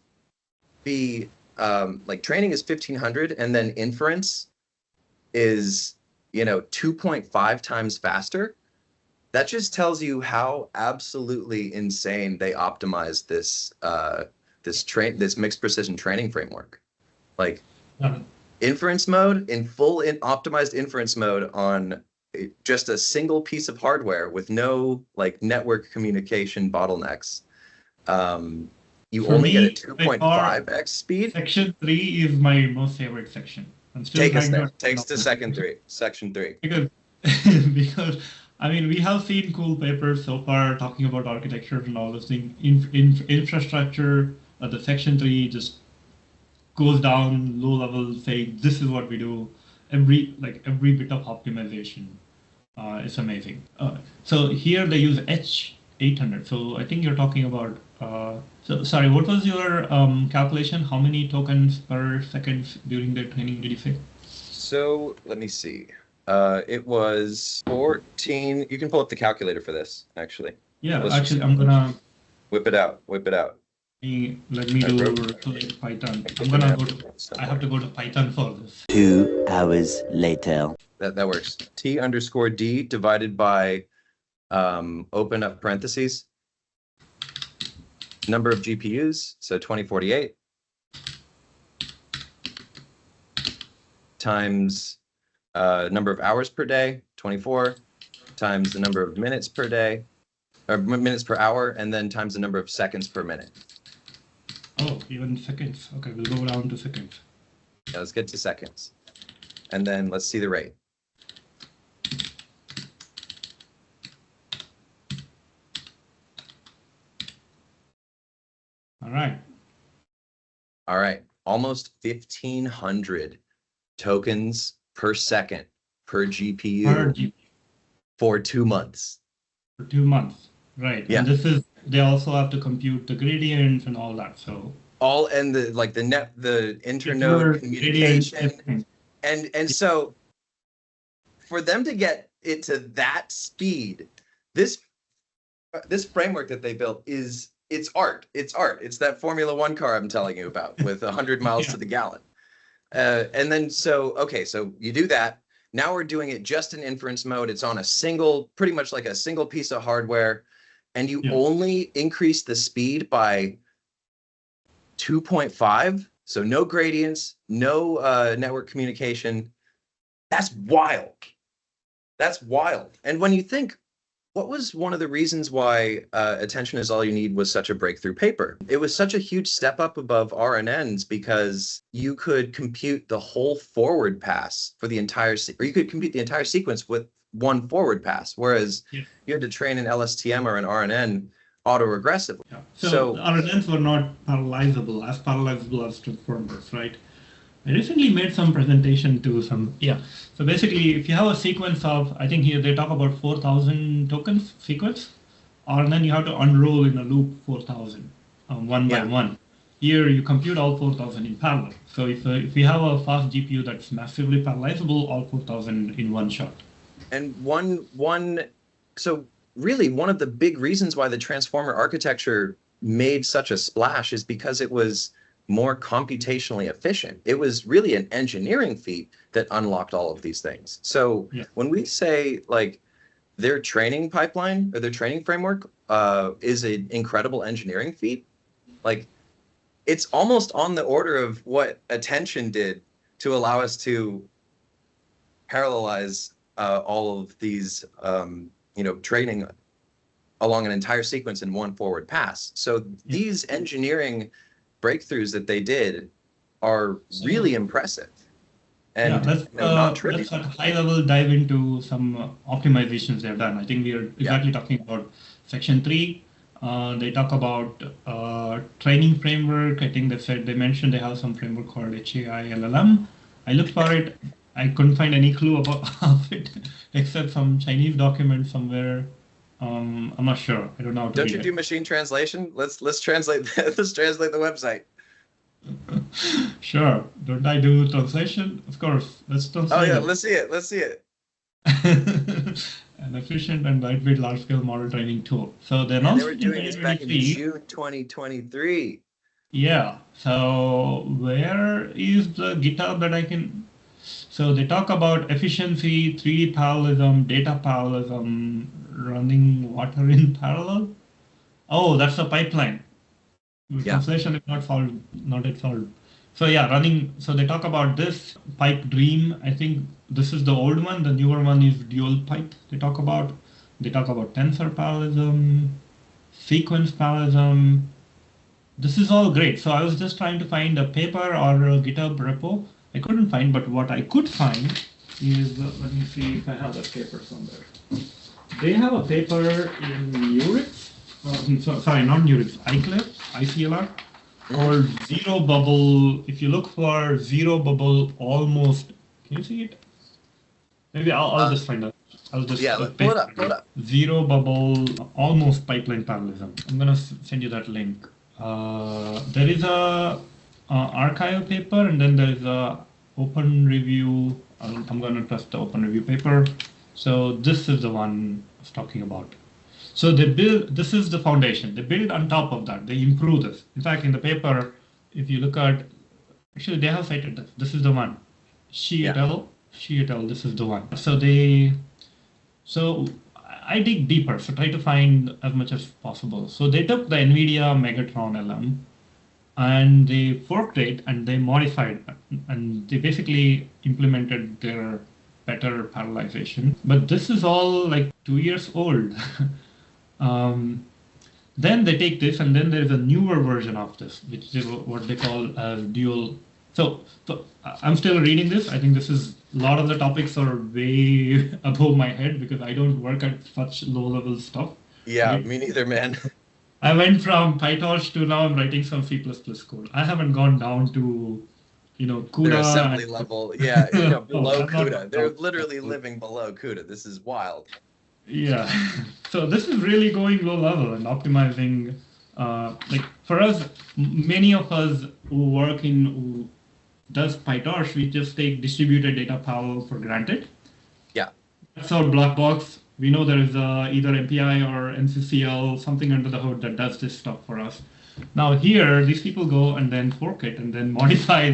be like training is 1,500 and then inference is 2.5 times faster. That just tells you how absolutely insane they optimized this mixed precision training framework. Like inference mode in full optimized inference mode on just a single piece of hardware with no like network communication bottlenecks. You For only get a me, by far, 2.5x speed. section 3 is my most favorite section. I'm still Take us trying there. to Takes to section 3. because because I mean we have seen cool papers so far talking about architecture and all those things. Infrastructure, the section 3 just goes down low level, saying this is what we do. Every bit of optimization is amazing. So here they use H800. So I think you're talking about. So sorry, what was your calculation? How many tokens per second during the training did you say? So let me see. It was 14. You can pull up the calculator for this, actually. Yeah, actually, I'm gonna whip it out. let me do Python. I have to go to Python for this. 2 hours later. That works. T_D divided by open up parentheses. Number of GPUs, so 2048 times number of hours per day, 24, times the number of minutes per day, or minutes per hour, and then times the number of seconds per minute. Oh, even seconds. Okay, we'll go down to seconds. Yeah, let's get to seconds. And then let's see the rate. All right. Almost 1,500 tokens per second per GPU for 2 months. For 2 months, right? Yeah. And they also have to compute the gradients and all that. So and the internode communication, and so for them to get it to that speed, this framework that they built it's art. It's that Formula One car I'm telling you about with 100 miles to the gallon. And then so you do that. Now we're doing it just in inference mode. It's on pretty much like a single piece of hardware, and you only increase the speed by 2.5. So no gradients, no network communication. That's wild. And when you think, what was one of the reasons why Attention Is All You Need was such a breakthrough paper? It was such a huge step up above RNNs because you could compute the whole forward pass for the entire, or you could compute the entire sequence with one forward pass, whereas you had to train an LSTM or an RNN auto-regressively. Yeah. So RNNs were not parallelizable as transformers, right? I recently made some presentation to some, So basically, if you have a sequence of, I think here they talk about 4,000 tokens sequence, and then you have to unroll in a loop 4,000 one by one. Here you compute all 4,000 in parallel. So if we have a fast GPU that's massively parallelizable, all 4,000 in one shot. And so really one of the big reasons why the transformer architecture made such a splash is because it was more computationally efficient. It was really an engineering feat that unlocked all of these things. So when we say like their training pipeline or their training framework is an incredible engineering feat, like it's almost on the order of what Attention did to allow us to parallelize all of these training along an entire sequence in one forward pass. So these engineering breakthroughs that they did are really impressive. And let's at a high level dive into some optimizations they've done. I think we are exactly talking about section 3. They talk about training framework. I think they mentioned they have some framework called HAI LLM. I looked for it. I couldn't find any clue about it except some Chinese document somewhere. I'm not sure. I don't know. Don't you do machine translation? Let's translate. Let's translate the website. Sure. Don't I do translation? Of course. Let's translate. Oh yeah, let's see it. An efficient and lightweight large-scale model training tool. So they were doing this back in June 2023. Yeah. So where is the GitHub that I can? So they talk about efficiency, 3D parallelism, data parallelism, running water in parallel. Oh, that's a pipeline. Yeah. Translation is not solved, not yet solved. So yeah, running. So they talk about this pipe dream. I think this is the old one. The newer one is dual pipe. They talk about. They talk about tensor parallelism, sequence parallelism. This is all great. So I was just trying to find a paper or a GitHub repo. I couldn't find, but what I could find is, let me see if I have that paper somewhere. They have a paper in Murex, sorry, not Murex, ICLR, called Zero Bubble. If you look for Zero Bubble almost, can you see it? Maybe I'll just find out. I'll just pull it up. Zero Bubble almost pipeline parallelism. I'm gonna send you that link. There is a archive paper, and then there is a open review. I'm gonna trust the open review paper. So this is the one I was talking about. So they build, this is the foundation. They build on top of that. They improve this. In fact, in the paper, if you look at, actually they have cited this. This is the one. She et al, this is the one. So I dig deeper, so try to find as much as possible. So they took the NVIDIA Megatron LM and they forked it and they modified it, and they basically implemented their better parallelization. But this is all like 2 years old. Then they take this, and then there is a newer version of this, which is what they call dual. So I'm still reading this. I think this is, a lot of the topics are way above my head because I don't work at such low-level stuff. Yeah, right? Me neither, man. I went from PyTorch to now I'm writing some C++ code. I haven't gone down to, CUDA. Their assembly level, yeah, below CUDA. They're literally living below CUDA. This is wild. Yeah, so this is really going low level and optimizing. Like for us, many of us who does PyTorch, we just take distributed data parallel for granted. Yeah. That's our black box. We know there is either MPI or NCCL, something under the hood that does this stuff for us. Now here, these people go and then fork it and then modify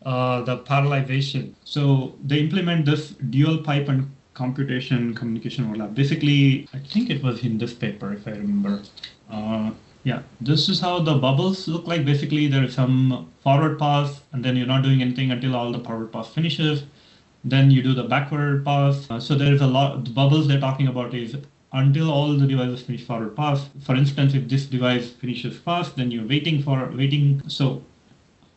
the parallelization. So they implement this dual pipe and communication overlap. Basically, I think it was in this paper, if I remember. Yeah, this is how the bubbles look like. Basically, there is some forward pass, and then you're not doing anything until all the forward pass finishes. Then you do the backward pass. So there is a lot, the bubbles they're talking about is until all the devices finish forward pass. For instance, if this device finishes fast, then you're waiting. So,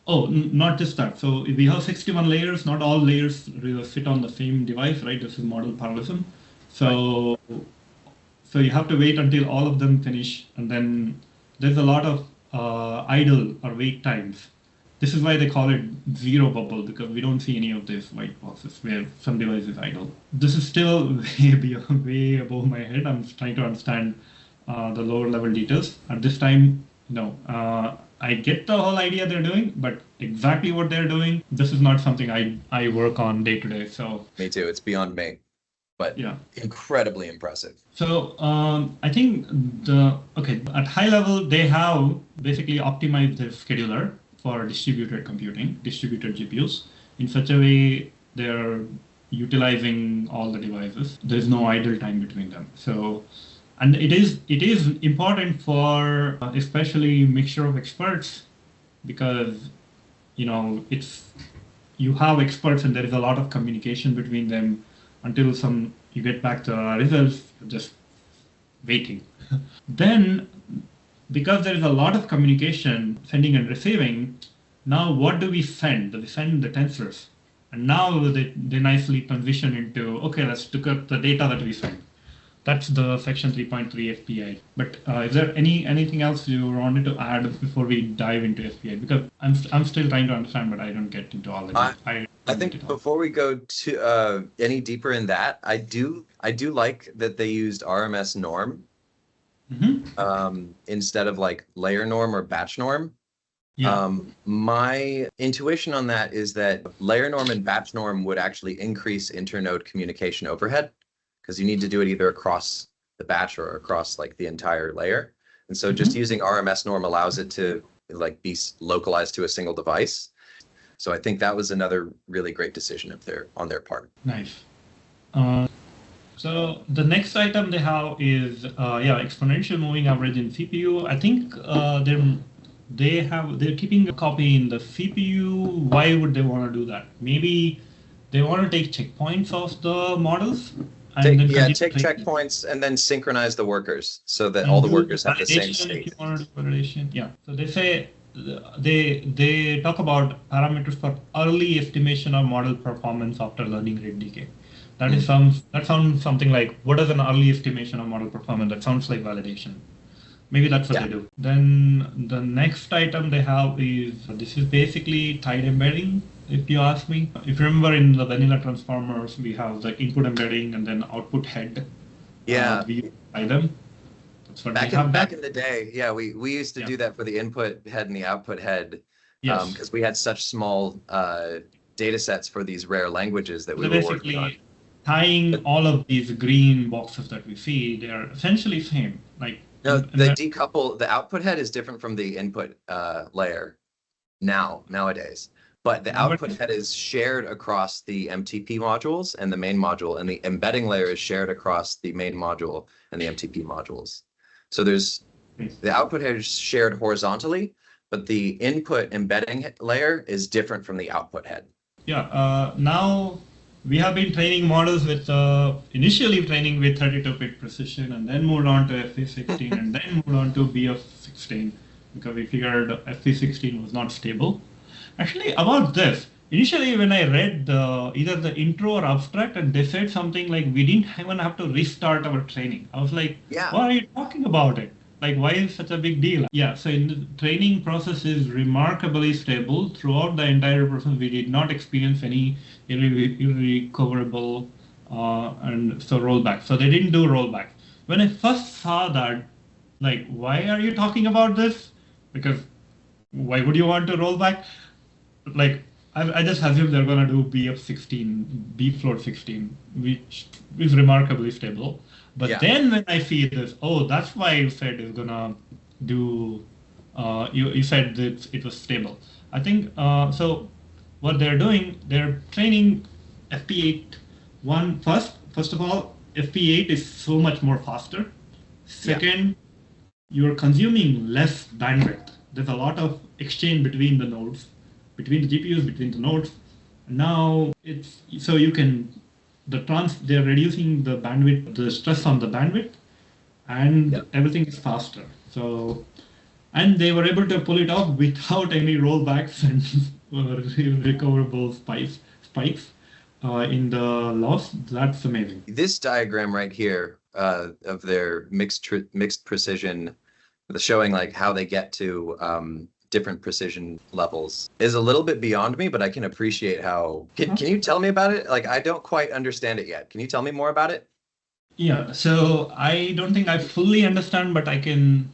not just that. So if we have 61 layers, not all layers fit on the same device, right? This is model parallelism. So you have to wait until all of them finish, and then there's a lot of idle or wait times. This is why they call it zero bubble, because we don't see any of these white boxes where some device is idle. This is still way above my head. I'm trying to understand the lower level details. At this time, I get the whole idea they're doing, but exactly what they're doing, this is not something I work on day to day. So me too. It's beyond me, but yeah, incredibly impressive. So I think at high level, they have basically optimized their scheduler for distributed computing, distributed GPUs, in such a way they're utilizing all the devices. There's no idle time between them. So, and it is important for especially mixture of experts, because you have experts and there is a lot of communication between them until you get back the results, just waiting. Then, because there is a lot of communication, sending and receiving, now what do we send? We send the tensors. And now they nicely transition into, okay, let's look at the data that we send. That's the section 3.3 FPI. But is there anything else you wanted to add before we dive into FPI? Because I'm still trying to understand, but I don't get into all of it. I think before we go to any deeper in that, I do like that they used RMS norm instead of like layer norm or batch norm. Yeah. My intuition on that is that layer norm and batch norm would actually increase internode communication overhead, because you need to do it either across the batch or across like the entire layer. And so just using RMS norm allows it to like be localized to a single device. So I think that was another really great decision on their part. Nice. So the next item they have is exponential moving average in CPU. I think they're keeping a copy in the CPU. Why would they want to do that? Maybe they want to take checkpoints of the models and Take then checkpoints and then synchronize the workers so that all the workers have the same state. If you want to do validation, yeah. So they say they talk about parameters for early estimation of model performance after learning rate decay. That sounds something like, what is an early estimation of model performance? That sounds like validation. Maybe that's what they do. Then the next item they have is, this is basically tied embedding, if you ask me. If you remember in the vanilla transformers, we have the input embedding and then output head. Yeah. We tie them. That's what back in the day, yeah, we used to do that for the input head and the output head. Yes. Because we had such small data sets for these rare languages that we were working on. Tying all of these green boxes that we see, they're essentially same. Like no, the output head is different from the input layer nowadays. But the output head is shared across the MTP modules and the main module, and the embedding layer is shared across the main module and the MTP modules. So there's the output head is shared horizontally, but the input embedding layer is different from the output head. Yeah, now we have been training models with, initially training with 32-bit precision and then moved on to FP16 and then moved on to BF16 because we figured FP16 was not stable. Actually, about this, initially when I read either the intro or abstract and they said something like, we didn't even have to restart our training. I was like, why are you talking about it? Like, why is such a big deal? Yeah, so in the training process is remarkably stable. Throughout the entire process, we did not experience any irrecoverable and so rollback. So they didn't do rollback. When I first saw that, like, why are you talking about this? Because why would you want to roll back? Like, I just assume they're going to do bfloat 16, which is remarkably stable. But then when I see this, that's why you said it's going to do, you said that it was stable. I think, so what they're doing, they're training FP8 first of all, FP8 is so much more faster. Second, you're consuming less bandwidth. There's a lot of exchange between the nodes, between the GPUs, between the nodes. Now it's so you can they're reducing the bandwidth, the stress on the bandwidth, and everything is faster. So, and they were able to pull it off without any rollbacks and recoverable spikes in the loss. That's amazing. This diagram right here of their mixed precision, showing like how they get to different precision levels is a little bit beyond me, but I can appreciate how. Can you tell me about it? Like, I don't quite understand it yet. Can you tell me more about it? Yeah, so I don't think I fully understand, but I can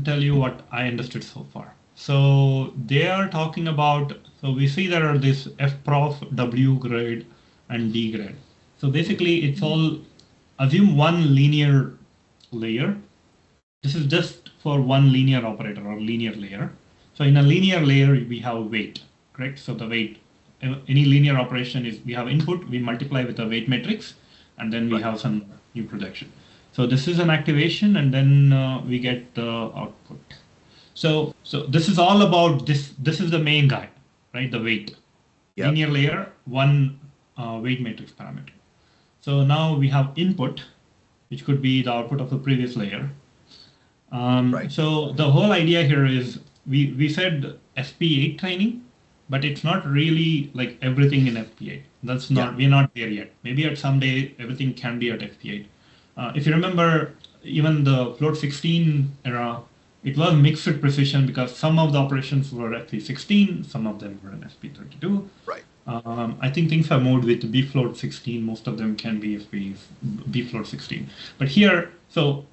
tell you what I understood so far. So they are talking about, so we see there are this Fprof, W grade, and D grade. So basically it's all, assume one linear layer. This is just for one linear operator or linear layer. So in a linear layer, we have weight, correct? So the weight, any linear operation is, we have input, we multiply with a weight matrix, and then we have some new projection. So this is an activation, and then we get the output. So this is all about this. This is the main guy, right? The weight. Linear layer, one weight matrix parameter. So now we have input, which could be the output of the previous layer. So the whole idea here is, we said FP8 training, but it's not really like everything in FP8. That's not, we're not there yet. Maybe at some day, everything can be at FP8. If you remember, even the float 16 era, it was mixed precision because some of the operations were FP16, some of them were in FP32. Right. I think things have moved with bfloat 16. Most of them can be bfloat 16. But here, so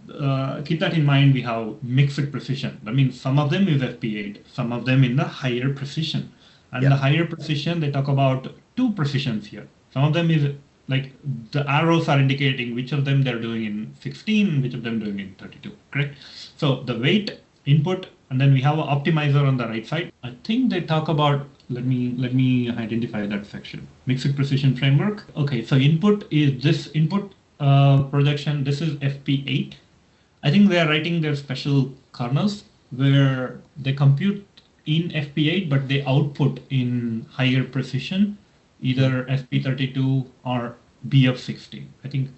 keep that in mind, we have mixed precision. That means some of them is FP8, some of them in the higher precision. And the higher precision, they talk about two precisions here. Some of them is like the arrows are indicating which of them they're doing in 16, which of them doing in 32, correct? So the weight, input, and then we have an optimizer on the right side. I think they talk about let me identify that section. Mixed precision framework. Okay, so input is this input projection. This is FP8. I think they are writing their special kernels where they compute in FP8, but they output in higher precision, either FP32 or BF16. I think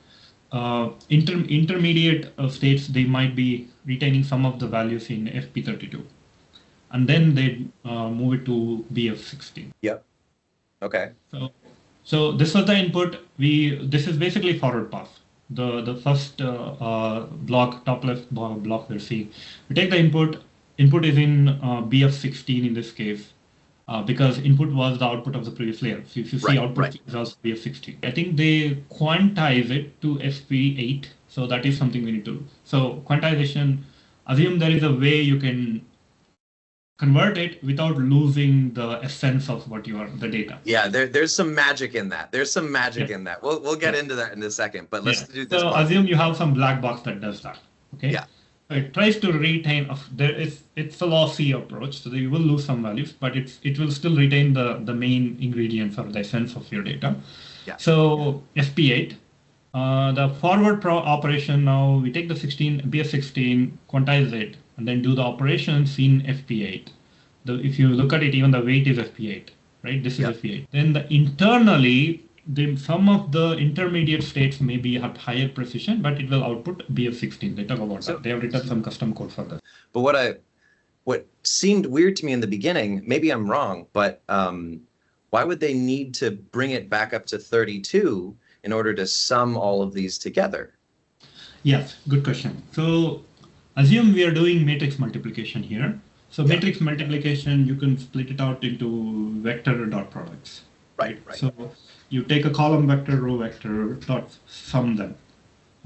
intermediate states, they might be retaining some of the values in FP32. And then they move it to BF16. Yep. Okay. So this was the input. This is basically forward pass. The first block, top left block we're seeing. We take the input. Input is in BF16 in this case, because input was the output of the previous layer. So if you see output is also BF16. I think they quantize it to FP8. So that is something we need to do. So quantization, assume there is a way you can convert it without losing the essence of what you are, the data. Yeah, there's some magic in that. There's some magic in that. We'll get into that in a second, but let's do this. So assume you have some black box that does that. Okay. Yeah. It tries to retain. It's a lossy approach, so you will lose some values, but it will still retain the main ingredients or the essence of your data. Yeah. So FP8. The forward operation, now we take the BF16, quantize it, and then do the operations in FP8. If you look at it, even the weight is FP8, right? This is FP8. Then internally, some of the intermediate states may be at higher precision, but it will output BF16. They talk about that. They have written some custom code for that. But what seemed weird to me in the beginning, maybe I'm wrong, but why would they need to bring it back up to 32 in order to sum all of these together? Yes, good question. So assume we are doing matrix multiplication here. So matrix multiplication, you can split it out into vector dot products. Right. So you take a column vector, row vector, dot sum them.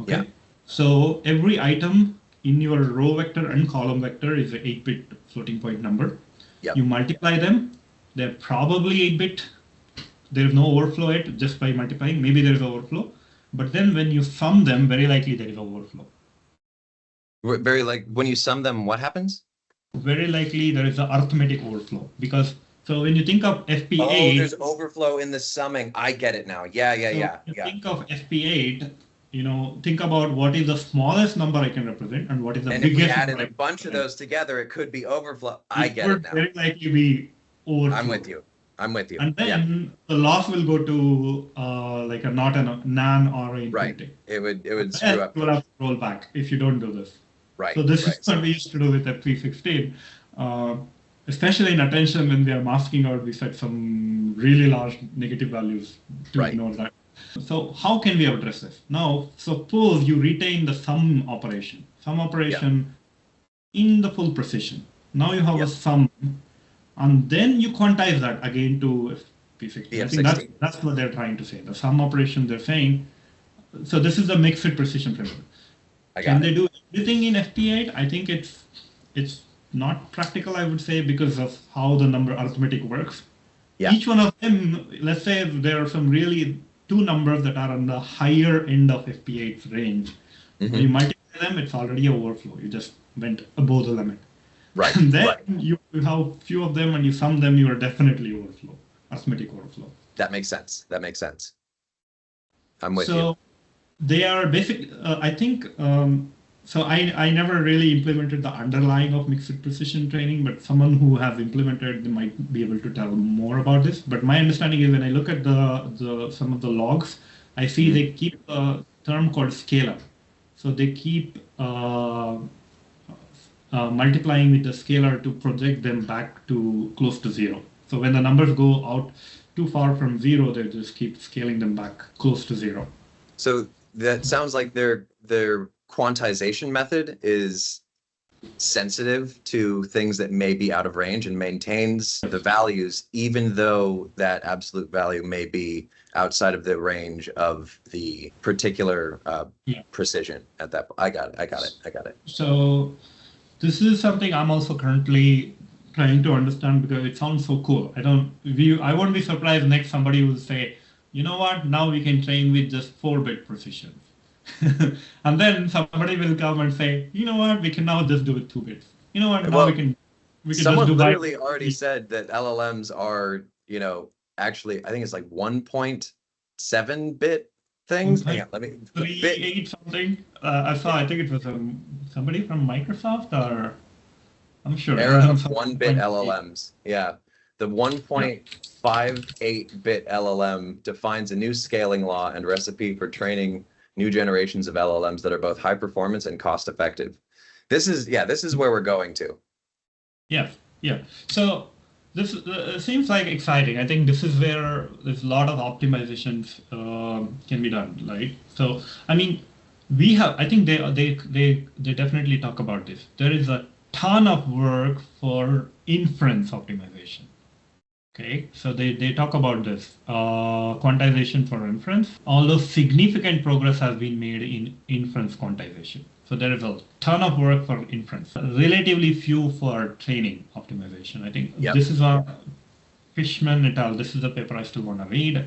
Okay. Yeah. So every item in your row vector and column vector is an 8-bit floating point number. Yep. You multiply them. They're probably 8-bit. There's no overflow it just by multiplying. Maybe there's overflow. But then when you sum them, very likely there is overflow. Very like when you sum them, what happens? Very likely there is an arithmetic overflow, because so when you think of FP8, oh, there's overflow in the summing. I get it now. Yeah. Think of FP8. Think about what is the smallest number I can represent and what is the biggest. And if we added a bunch of those together, it could be overflow. I get it now. Very likely be overflow. I'm with you. And then the loss will go to like a not a nan or a infinity. Right. It would screw up. You will have to roll back if you don't do this. Right. So this is what we used to do with Ep316. Especially in attention, when we are masking out, we set some really large negative values to ignore that. So how can we address this? Now, suppose you retain the sum operation. In the full precision. Now you have a sum, and then you quantize that again to P16. I think that's what they're trying to say. The sum operation they're saying. So this is the mixed precision framework. Can they do everything in FP8? I think it's not practical, I would say, because of how the number arithmetic works. Yeah. Each one of them, let's say there are some really two numbers that are on the higher end of FP8's range. When you multiply them, it's already an overflow. You just went above the limit. Right. And then you have few of them and you sum them, you are definitely overflow, arithmetic overflow. That makes sense. I'm with you. They are basic, I think, so I never really implemented the underlying of mixed precision training, but someone who has implemented, they might be able to tell more about this. But my understanding is when I look at some of the logs, I see they keep a term called scalar. So they keep multiplying with the scalar to project them back to close to 0. So when the numbers go out too far from 0, they just keep scaling them back close to 0. So that sounds like their quantization method is sensitive to things that may be out of range and maintains the values, even though that absolute value may be outside of the range of the particular precision at that point. I got it. So this is something I'm also currently trying to understand because it sounds so cool. I won't be surprised next somebody will say, you know what, now we can train with just 4-bit precision. And then somebody will come and say, you know what, we can now just do it 2 bits. You know what, now we can we could just Someone do literally already said that LLMs are, actually, I think it's like 1.7 bit things. Hang on, let me, three bit, eight something. I saw. I think it was somebody from Microsoft, or I'm sure. era of Some 1-bit 1.8. LLMs. Yeah. The 1.58-bit LLM defines a new scaling law and recipe for training new generations of LLMs that are both high performance and cost effective. This is where we're going to. Yeah, yeah. So this seems like exciting. I think this is where there's a lot of optimizations can be done, right? So I mean, we have. I think they definitely talk about this. There is a ton of work for inference optimization. Okay, so they talk about this quantization for inference. Although significant progress has been made in inference quantization. So there is a ton of work for inference, relatively few for training optimization. I think this is a Fishman et al. This is a paper I still want to read,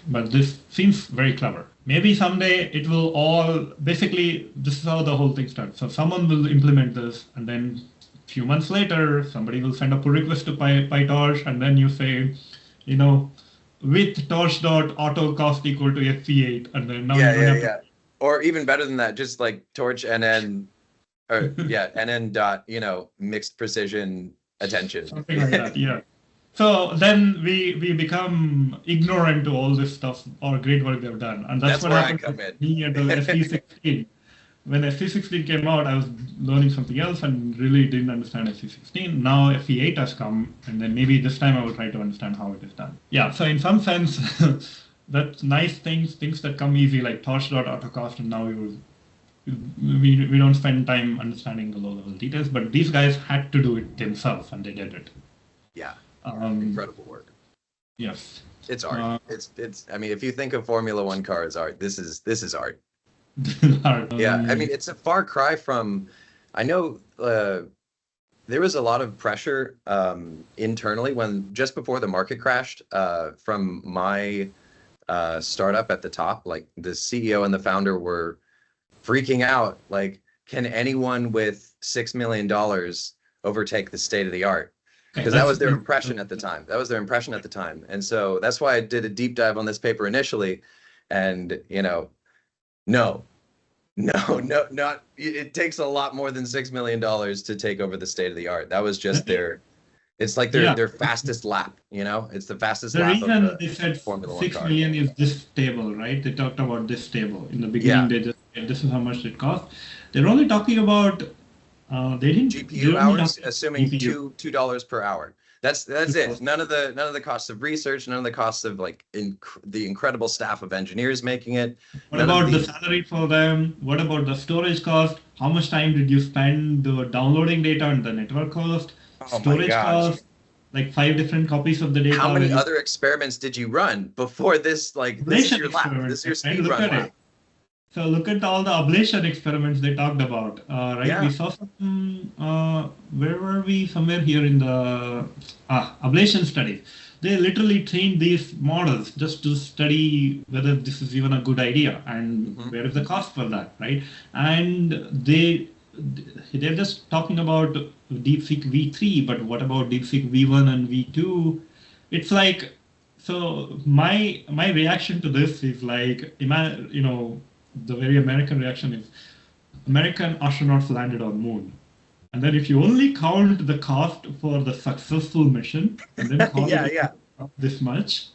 but this seems very clever. Maybe someday it will all, basically, this is how the whole thing starts. So someone will implement this, and then a few months later, somebody will send a pull request to PyTorch, and then you say, with torch.auto cost equal to FP8, and then now you don't have to. Or even better than that, just like torch NN, or NN dot, mixed precision attention. Something like that, yeah. So then we become ignorant to all this stuff or great work they've done. And that's what happened with me at the FP16. When FP16 came out, I was learning something else and really didn't understand FP16. Now FP8 has come, and then maybe this time I will try to understand how it is done. Yeah, so in some sense, that's nice things that come easy, like torch.autocost, and now we don't spend time understanding the low-level details, but these guys had to do it themselves, and they did it. Yeah, incredible work. Yes. It's art. It's. I mean, if you think of Formula One car as art, this is art. Yeah, I mean, it's a far cry from. I know there was a lot of pressure internally when just before the market crashed from my startup at the top. Like the CEO and the founder were freaking out. Like, can anyone with $6 million overtake the state of the art? Because that was their impression at the time. And so that's why I did a deep dive on this paper initially. And, no, not, it takes a lot more than $6 million to take over the state of the art. That was just it's like their fastest lap, it's the fastest lap. The reason they said Formula 6 million is this table, right? They talked about this table. In the beginning, they just said this is how much it costs. They're only talking about they didn't GPU hours, assuming $2 per hour. That's it. None of the costs of research, none of the costs of like the incredible staff of engineers making it. What about the salary for them? What about the storage cost? How much time did you spend downloading data and the network cost? Storage cost, like 5 different copies of the data. How many other experiments did you run before this? Like this is your lab. This is your speed run lab. So look at all the ablation experiments they talked about, right? Yeah. We saw some, where were we? Somewhere here in the ablation studies. They literally trained these models just to study whether this is even a good idea and where is the cost for that, right? And they're just talking about DeepSeekV3, but what about DeepSeekV1 and V2? It's like, so my reaction to this is like, the very American reaction is American astronauts landed on moon. And then if you only count the cost for the successful mission and then count this much,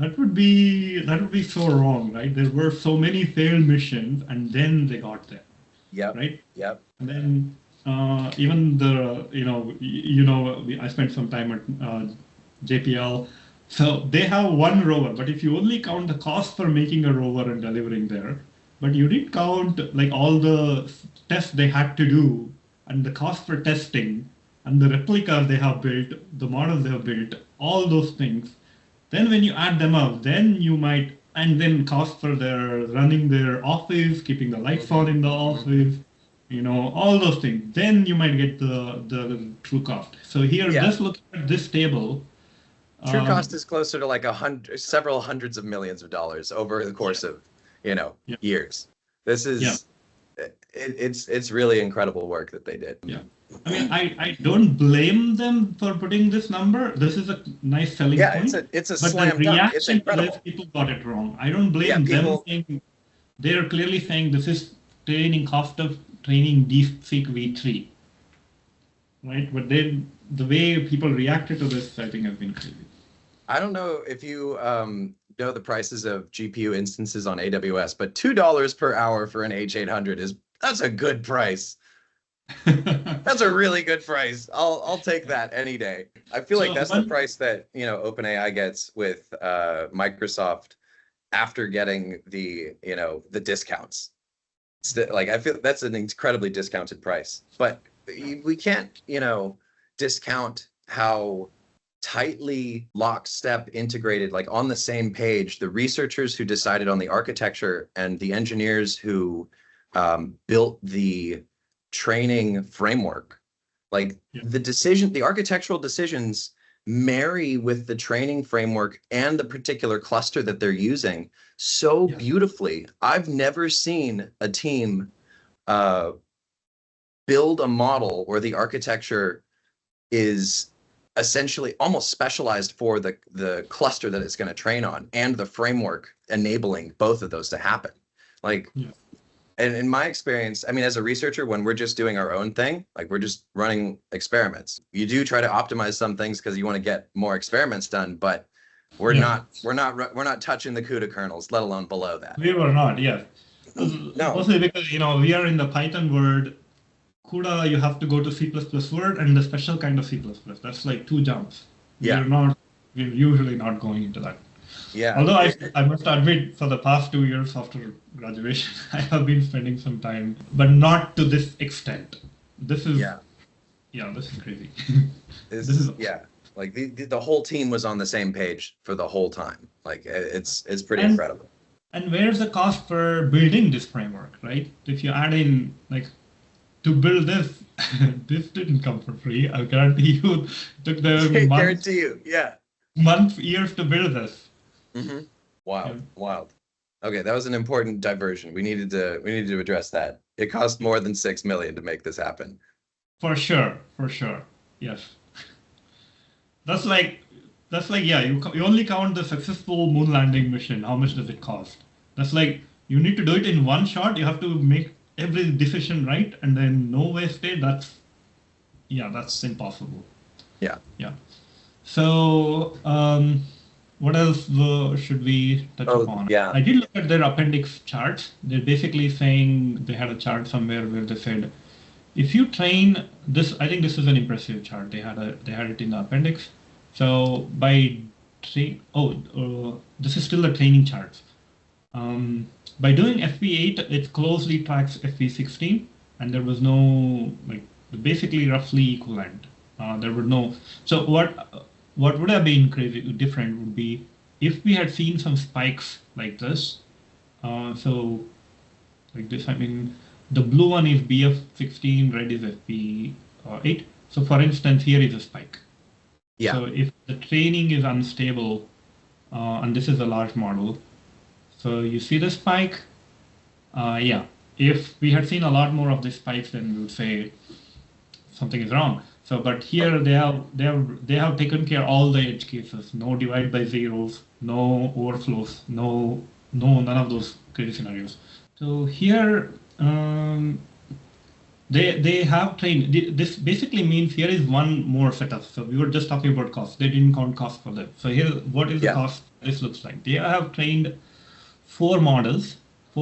that would be so wrong, right? There were so many failed missions and then they got there. Yeah. Right? Yep. And then even I spent some time at JPL. So they have one rover, but if you only count the cost for making a rover and delivering there, but you didn't count like all the tests they had to do and the cost for testing and the replicas they have built, the models they have built, all those things. Then when you add them up, then you might, and then cost for their running their office, keeping the lights on in the office, all those things. Then you might get the true cost. So here, just looking at this table. True cost is closer to like several hundreds of millions of dollars over the course of years. This is It's really incredible work that they did. Yeah. I mean, I don't blame them for putting this number. This is a nice selling Yeah, point. it's a But the slam dunk. It's reaction to this, incredible. people got it wrong. I don't Yeah, blame them people. saying they're clearly saying this is training cost of training DeepSeekV3, right? But then the way people reacted to this, I think, has been crazy. I don't know if you know the prices of GPU instances on AWS, but $2 per hour for an H800 that's a good price. That's a really good price. I'll take that any day. I feel like that's the price that, you know, OpenAI gets with Microsoft after getting the, you know, the discounts. Like, I feel that's an incredibly discounted price, but we can't, you know, discount how tightly lockstep integrated, like on the same page, the researchers who decided on the architecture and the engineers who built the training framework, like the architectural decisions marry with the training framework and the particular cluster that they're using so beautifully. I've never seen a team build a model where the architecture is essentially almost specialized for the cluster that it's going to train on, and the framework enabling both of those to happen. Like, and in my experience, I mean, as a researcher, when we're just doing our own thing, like we're just running experiments, you do try to optimize some things because you want to get more experiments done, but we're not touching the CUDA kernels, let alone below that. We were not, yes. No. Mostly because, you know, we are in the Python world. CUDA, you have to go to C++ word and the special kind of C++. That's like 2 jumps. We're usually not going into that. Yeah. Although I must admit, for the past 2 years after graduation, I have been spending some time, but not to this extent. This is this is crazy. This is like the whole team was on the same page for the whole time. Like, it's pretty incredible. And where's the cost for building this framework, right? If you add in, like, to build this, this didn't come for free. I'll guarantee you, it took them months, years to build this. Mm-hmm. Wild. Okay, that was an important diversion. We needed to address that. It cost more than $6 million to make this happen. For sure. Yes. That's like you only count the successful moon landing mission. How much does it cost? That's like, you need to do it in one shot. You have to make every decision right, and then no wastage. That's impossible. Yeah. So what else should we touch upon? I did look at their appendix charts. They're basically saying, they had a chart somewhere where they said, if you train this, I think this is an impressive chart. They had it in the appendix. So by this is still the training charts. By doing FP8, it closely tracks FP16, and there was no, like, basically roughly equivalent. There were no. So what would have been crazy different would be if we had seen some spikes like this. So like this, I mean, the blue one is BF16, red is FP8. So for instance, here is a spike. Yeah. So if the training is unstable, and this is a large model, so you see the spike. If we had seen a lot more of these spikes, then we would say something is wrong. So, but here they have taken care of all the edge cases. No divide by zeros, no overflows, none of those crazy scenarios. So here they have trained. This basically means here is one more setup. So we were just talking about cost. They didn't count cost for that. So here, what is the cost? This looks like they have trained 4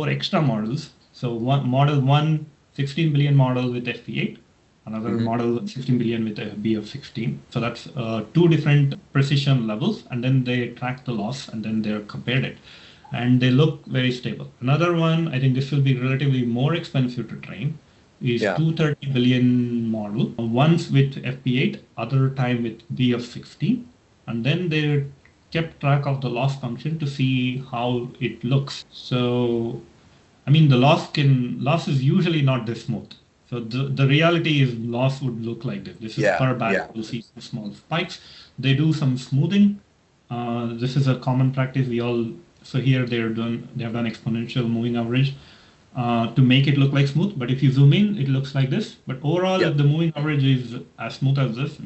extra models. So model 1, 16 billion model with FP8, another model 16 billion with a BF16. So that's 2 different precision levels, and then they track the loss, and then they compared it, and they look very stable. Another one, I think this will be relatively more expensive to train, is 230 billion model, once with FP8, other time with BF16, and then they kept track of the loss function to see how it looks. So, I mean, the loss is usually not this smooth. So the reality is loss would look like this. This is per batch. You see some small spikes. They do some smoothing. This is a common practice. So here they have done exponential moving average. to make it look like smooth. But if you zoom in, it looks like this. But overall, Yep. if the moving average is as smooth as this,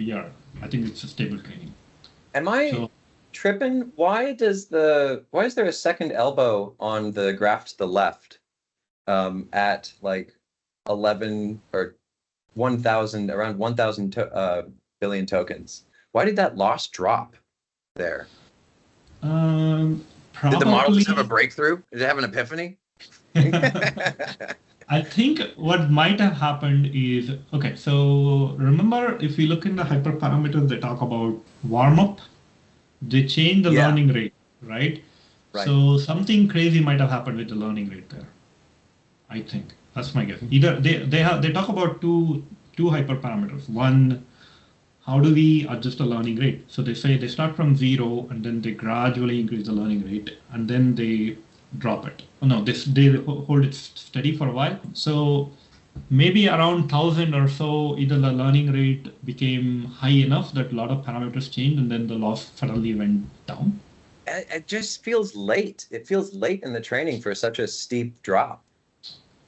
I think it's a stable training. Am I tripping? Why is there a second elbow on the graph to the left at like 11 or 1,000, around 1,000 billion tokens? Why did that loss drop there? Did the model just have a breakthrough? Did it have an epiphany? I think what might have happened is, okay, so remember if we look in the hyperparameters, they talk about warm-up, they change the learning rate, right? So something crazy might have happened with the learning rate there. I think that's my guess. Either they talk about two hyperparameters. One, how do we adjust the learning rate? So they say they start from 0 and then they gradually increase the learning rate and then they drop it. Oh, no, they hold it steady for a while. So maybe around 1,000 or so, either the learning rate became high enough that a lot of parameters changed and then the loss suddenly went down. It just feels late. It feels late in the training for such a steep drop.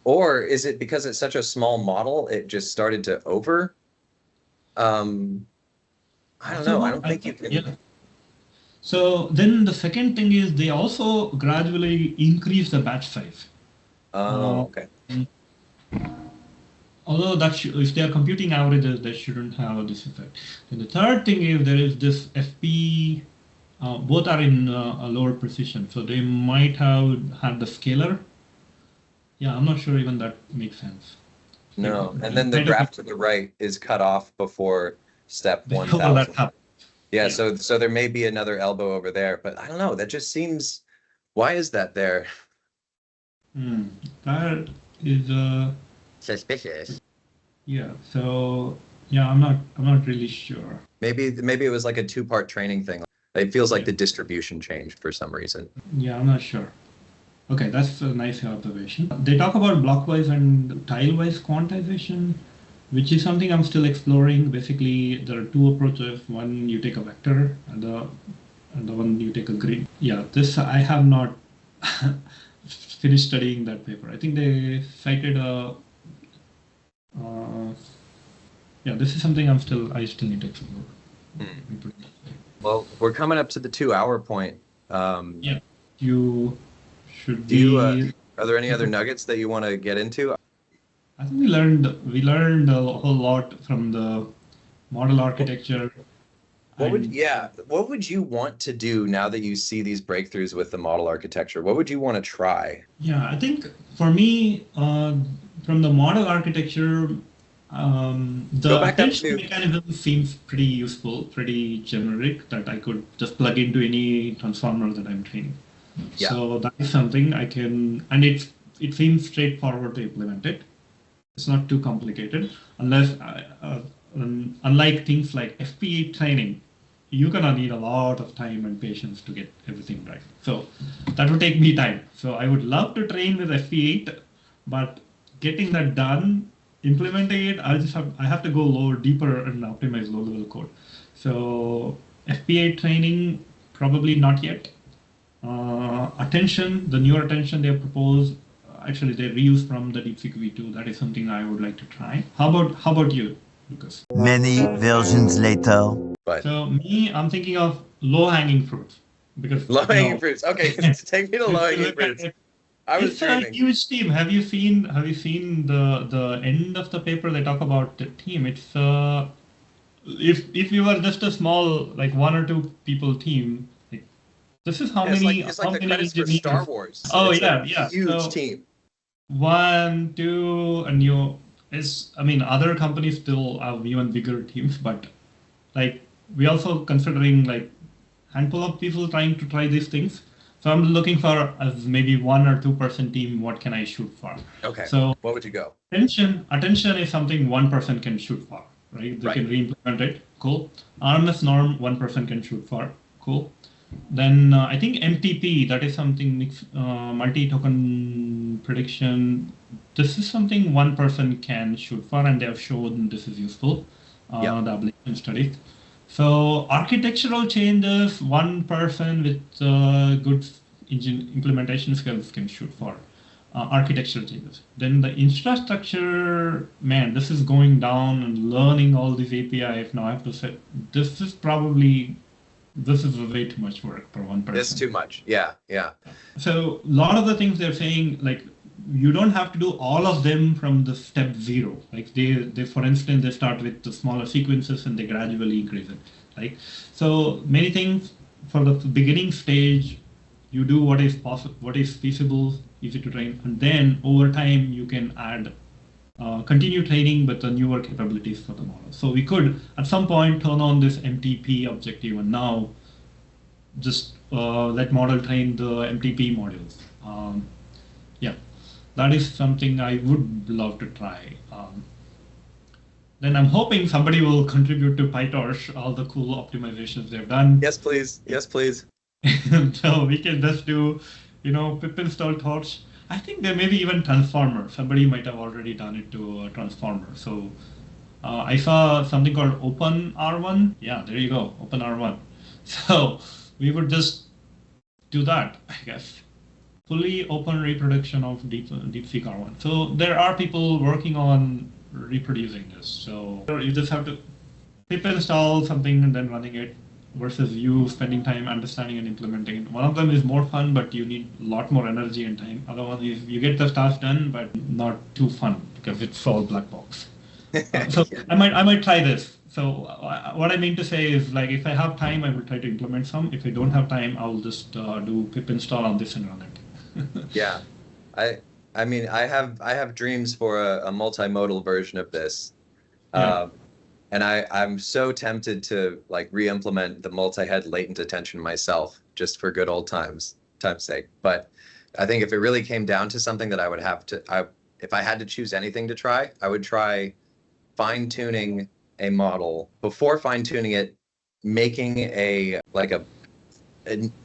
Or is it because it's such a small model, it just started to over? I don't know. I don't think you can. Yeah. So then the second thing is they also gradually increase the batch size. Oh, okay. Although if they are computing averages, that shouldn't have this effect. And the third thing is there is this FP, both are in a lower precision. So they might have had the scalar. Yeah, I'm not sure even that makes sense. No, and then the graph to the right is cut off before step 1,000. Yeah, so there may be another elbow over there, but I don't know. That just seems. Why is that there? That is suspicious. Yeah. So yeah, I'm not really sure. Maybe it was like a two-part training thing. It feels like the distribution changed for some reason. Yeah, I'm not sure. Okay, that's a nice observation. They talk about blockwise and tile-wise quantization, which is something I'm still exploring. Basically, there are two approaches. One, you take a vector, and the one you take a grid. Yeah, this I have not finished studying that paper. I think they cited a. Yeah, this is something I still need to explore. Well, we're coming up to the 2-hour point. Yeah, you should be. Are there any other nuggets that you want to get into? I think we learned a whole lot from the model architecture. What would you want to do now that you see these breakthroughs with the model architecture? What would you want to try? Yeah, I think for me, from the model architecture, the attention mechanism seems pretty useful, pretty generic, that I could just plug into any transformer that I'm training. Yeah. So that is something I can, and it seems straightforward to implement it. It's not too complicated, unless, unlike things like FP8 training, you're gonna need a lot of time and patience to get everything right. So that would take me time. So I would love to train with FP8, but getting that done, implementing it, I have to go deeper and optimize low-level code. So FP8 training, probably not yet. Attention, the newer attention they have proposed, actually they reuse from the DeepSeekV3. That is something I would like to try. How about you, Lucas? Many versions later. So me, I'm thinking of low-hanging fruits, because low-hanging fruits. Okay, take me to low-hanging fruits. It's a huge team. Have you seen the end of the paper? They talk about the team. It's if you were just a small, like 1 or 2 people team, like, this is how many. It's like the credits for Star Wars. Oh, it's yeah. Huge team. 1, 2, and I mean, other companies still have even bigger teams, but like we also considering like handful of people trying to try these things. So I'm looking for as maybe 1 or 2% team. What can I shoot for? Okay. So what would you go? Attention is something 1 person can shoot for, right? They can re-implement it. Cool. RMS norm 1 person can shoot for. Cool. Then I think MTP, that is something multi-token prediction. This is something 1 person can shoot for, and they have shown this is useful. The ablation studies. So architectural changes, 1 person with good implementation skills can shoot for. architecture changes. Then the infrastructure, man, this is going down and learning all these APIs. Now I have to say, this is way too much work for one person. It's too much. Yeah, yeah. So a lot of the things they're saying, like, you don't have to do all of them from the step zero. Like they for instance, they start with the smaller sequences and they gradually increase it. Like, so many things for the beginning stage, you do what is possible, what is feasible, easy to train, and then over time you can add, continue training with the newer capabilities for the model. So we could at some point turn on this MTP objective and now just let model train the MTP modules. Yeah, that is something I would love to try. Then I'm hoping somebody will contribute to PyTorch all the cool optimizations they've done. Yes, please. Yes, please. So we can just do, pip install torch. I think there may be even transformer. Somebody might have already done it to a transformer. So I saw something called OpenR1. Yeah, there you go, OpenR1. So we would just do that, I guess. Fully open reproduction of DeepSeek R1. So there are people working on reproducing this. So you just have to pip install something and then running it versus you spending time understanding and implementing it. One of them is more fun, but you need a lot more energy and time. Other one is you get the task done, but not too fun because it's all black box. So yeah. I might try this. So what I mean to say is, like, if I have time, I will try to implement some. If I don't have time, I'll just do pip install on this and run it. Yeah, I mean, I have dreams for a multimodal version of this, and I'm so tempted to like re-implement the multi-head latent attention myself, just for good old time's sake. But I think if it really came down to something that I would have to, if I had to choose anything to try, I would try fine-tuning a model before fine-tuning it, making an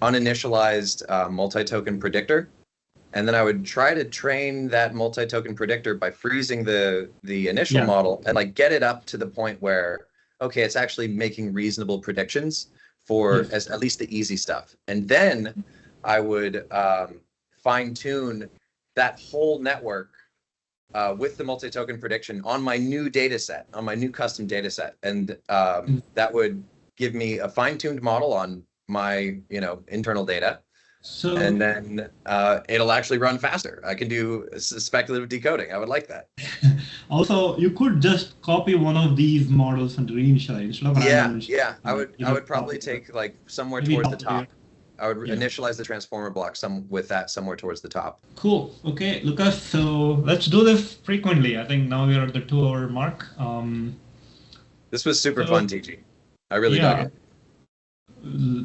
uninitialized multi-token predictor. And then I would try to train that multi-token predictor by freezing the initial model and like get it up to the point where, okay, it's actually making reasonable predictions for at least the easy stuff. And then I would fine tune that whole network with the multi-token prediction on my new data set, on my new custom data set. And that would give me a fine-tuned model on my, internal data. So, and then it'll actually run faster. I can do speculative decoding. I would like that. Also, you could just copy one of these models and reinitialize. Yeah. I would probably take like somewhere towards the top. I would initialize the transformer block with that somewhere towards the top. Cool. Okay, Lucas. So let's do this frequently. I think now we are at the 2-hour mark. This was super fun, TG. I really dug it.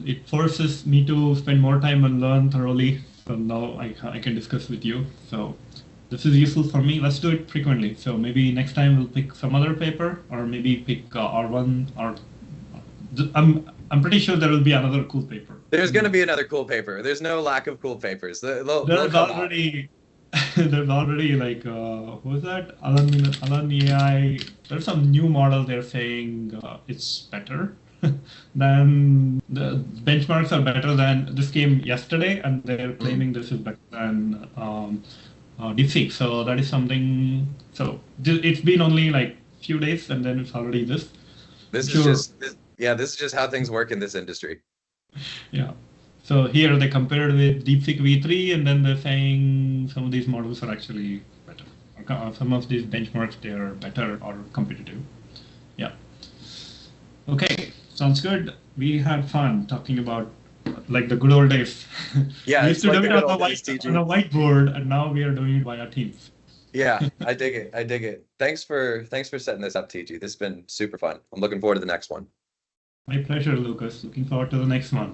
It forces me to spend more time and learn thoroughly. So now I can discuss with you. So this is useful for me. Let's do it frequently. So maybe next time we'll pick some other paper, or maybe pick R1. Or I'm pretty sure there will be another cool paper. There's going to be another cool paper. There's no lack of cool papers. There's already like who was that? Alan AI. There's some new model. They're saying it's better. Then the benchmarks are better than this came yesterday, and they're claiming this is better than DeepSeek. So that is something. So it's been only like few days, and then it's already this. This is just how things work in this industry. Yeah. So here they compared with DeepSeekV3, and then they're saying some of these models are actually better. Some of these benchmarks, they are better or competitive. Yeah. Okay. Sounds good. We had fun talking about like the good old days. Yeah, we used to do it on a whiteboard, and now we are doing it via Teams. Yeah, I dig it. Thanks for setting this up, TG. This has been super fun. I'm looking forward to the next one. My pleasure, Lucas. Looking forward to the next one.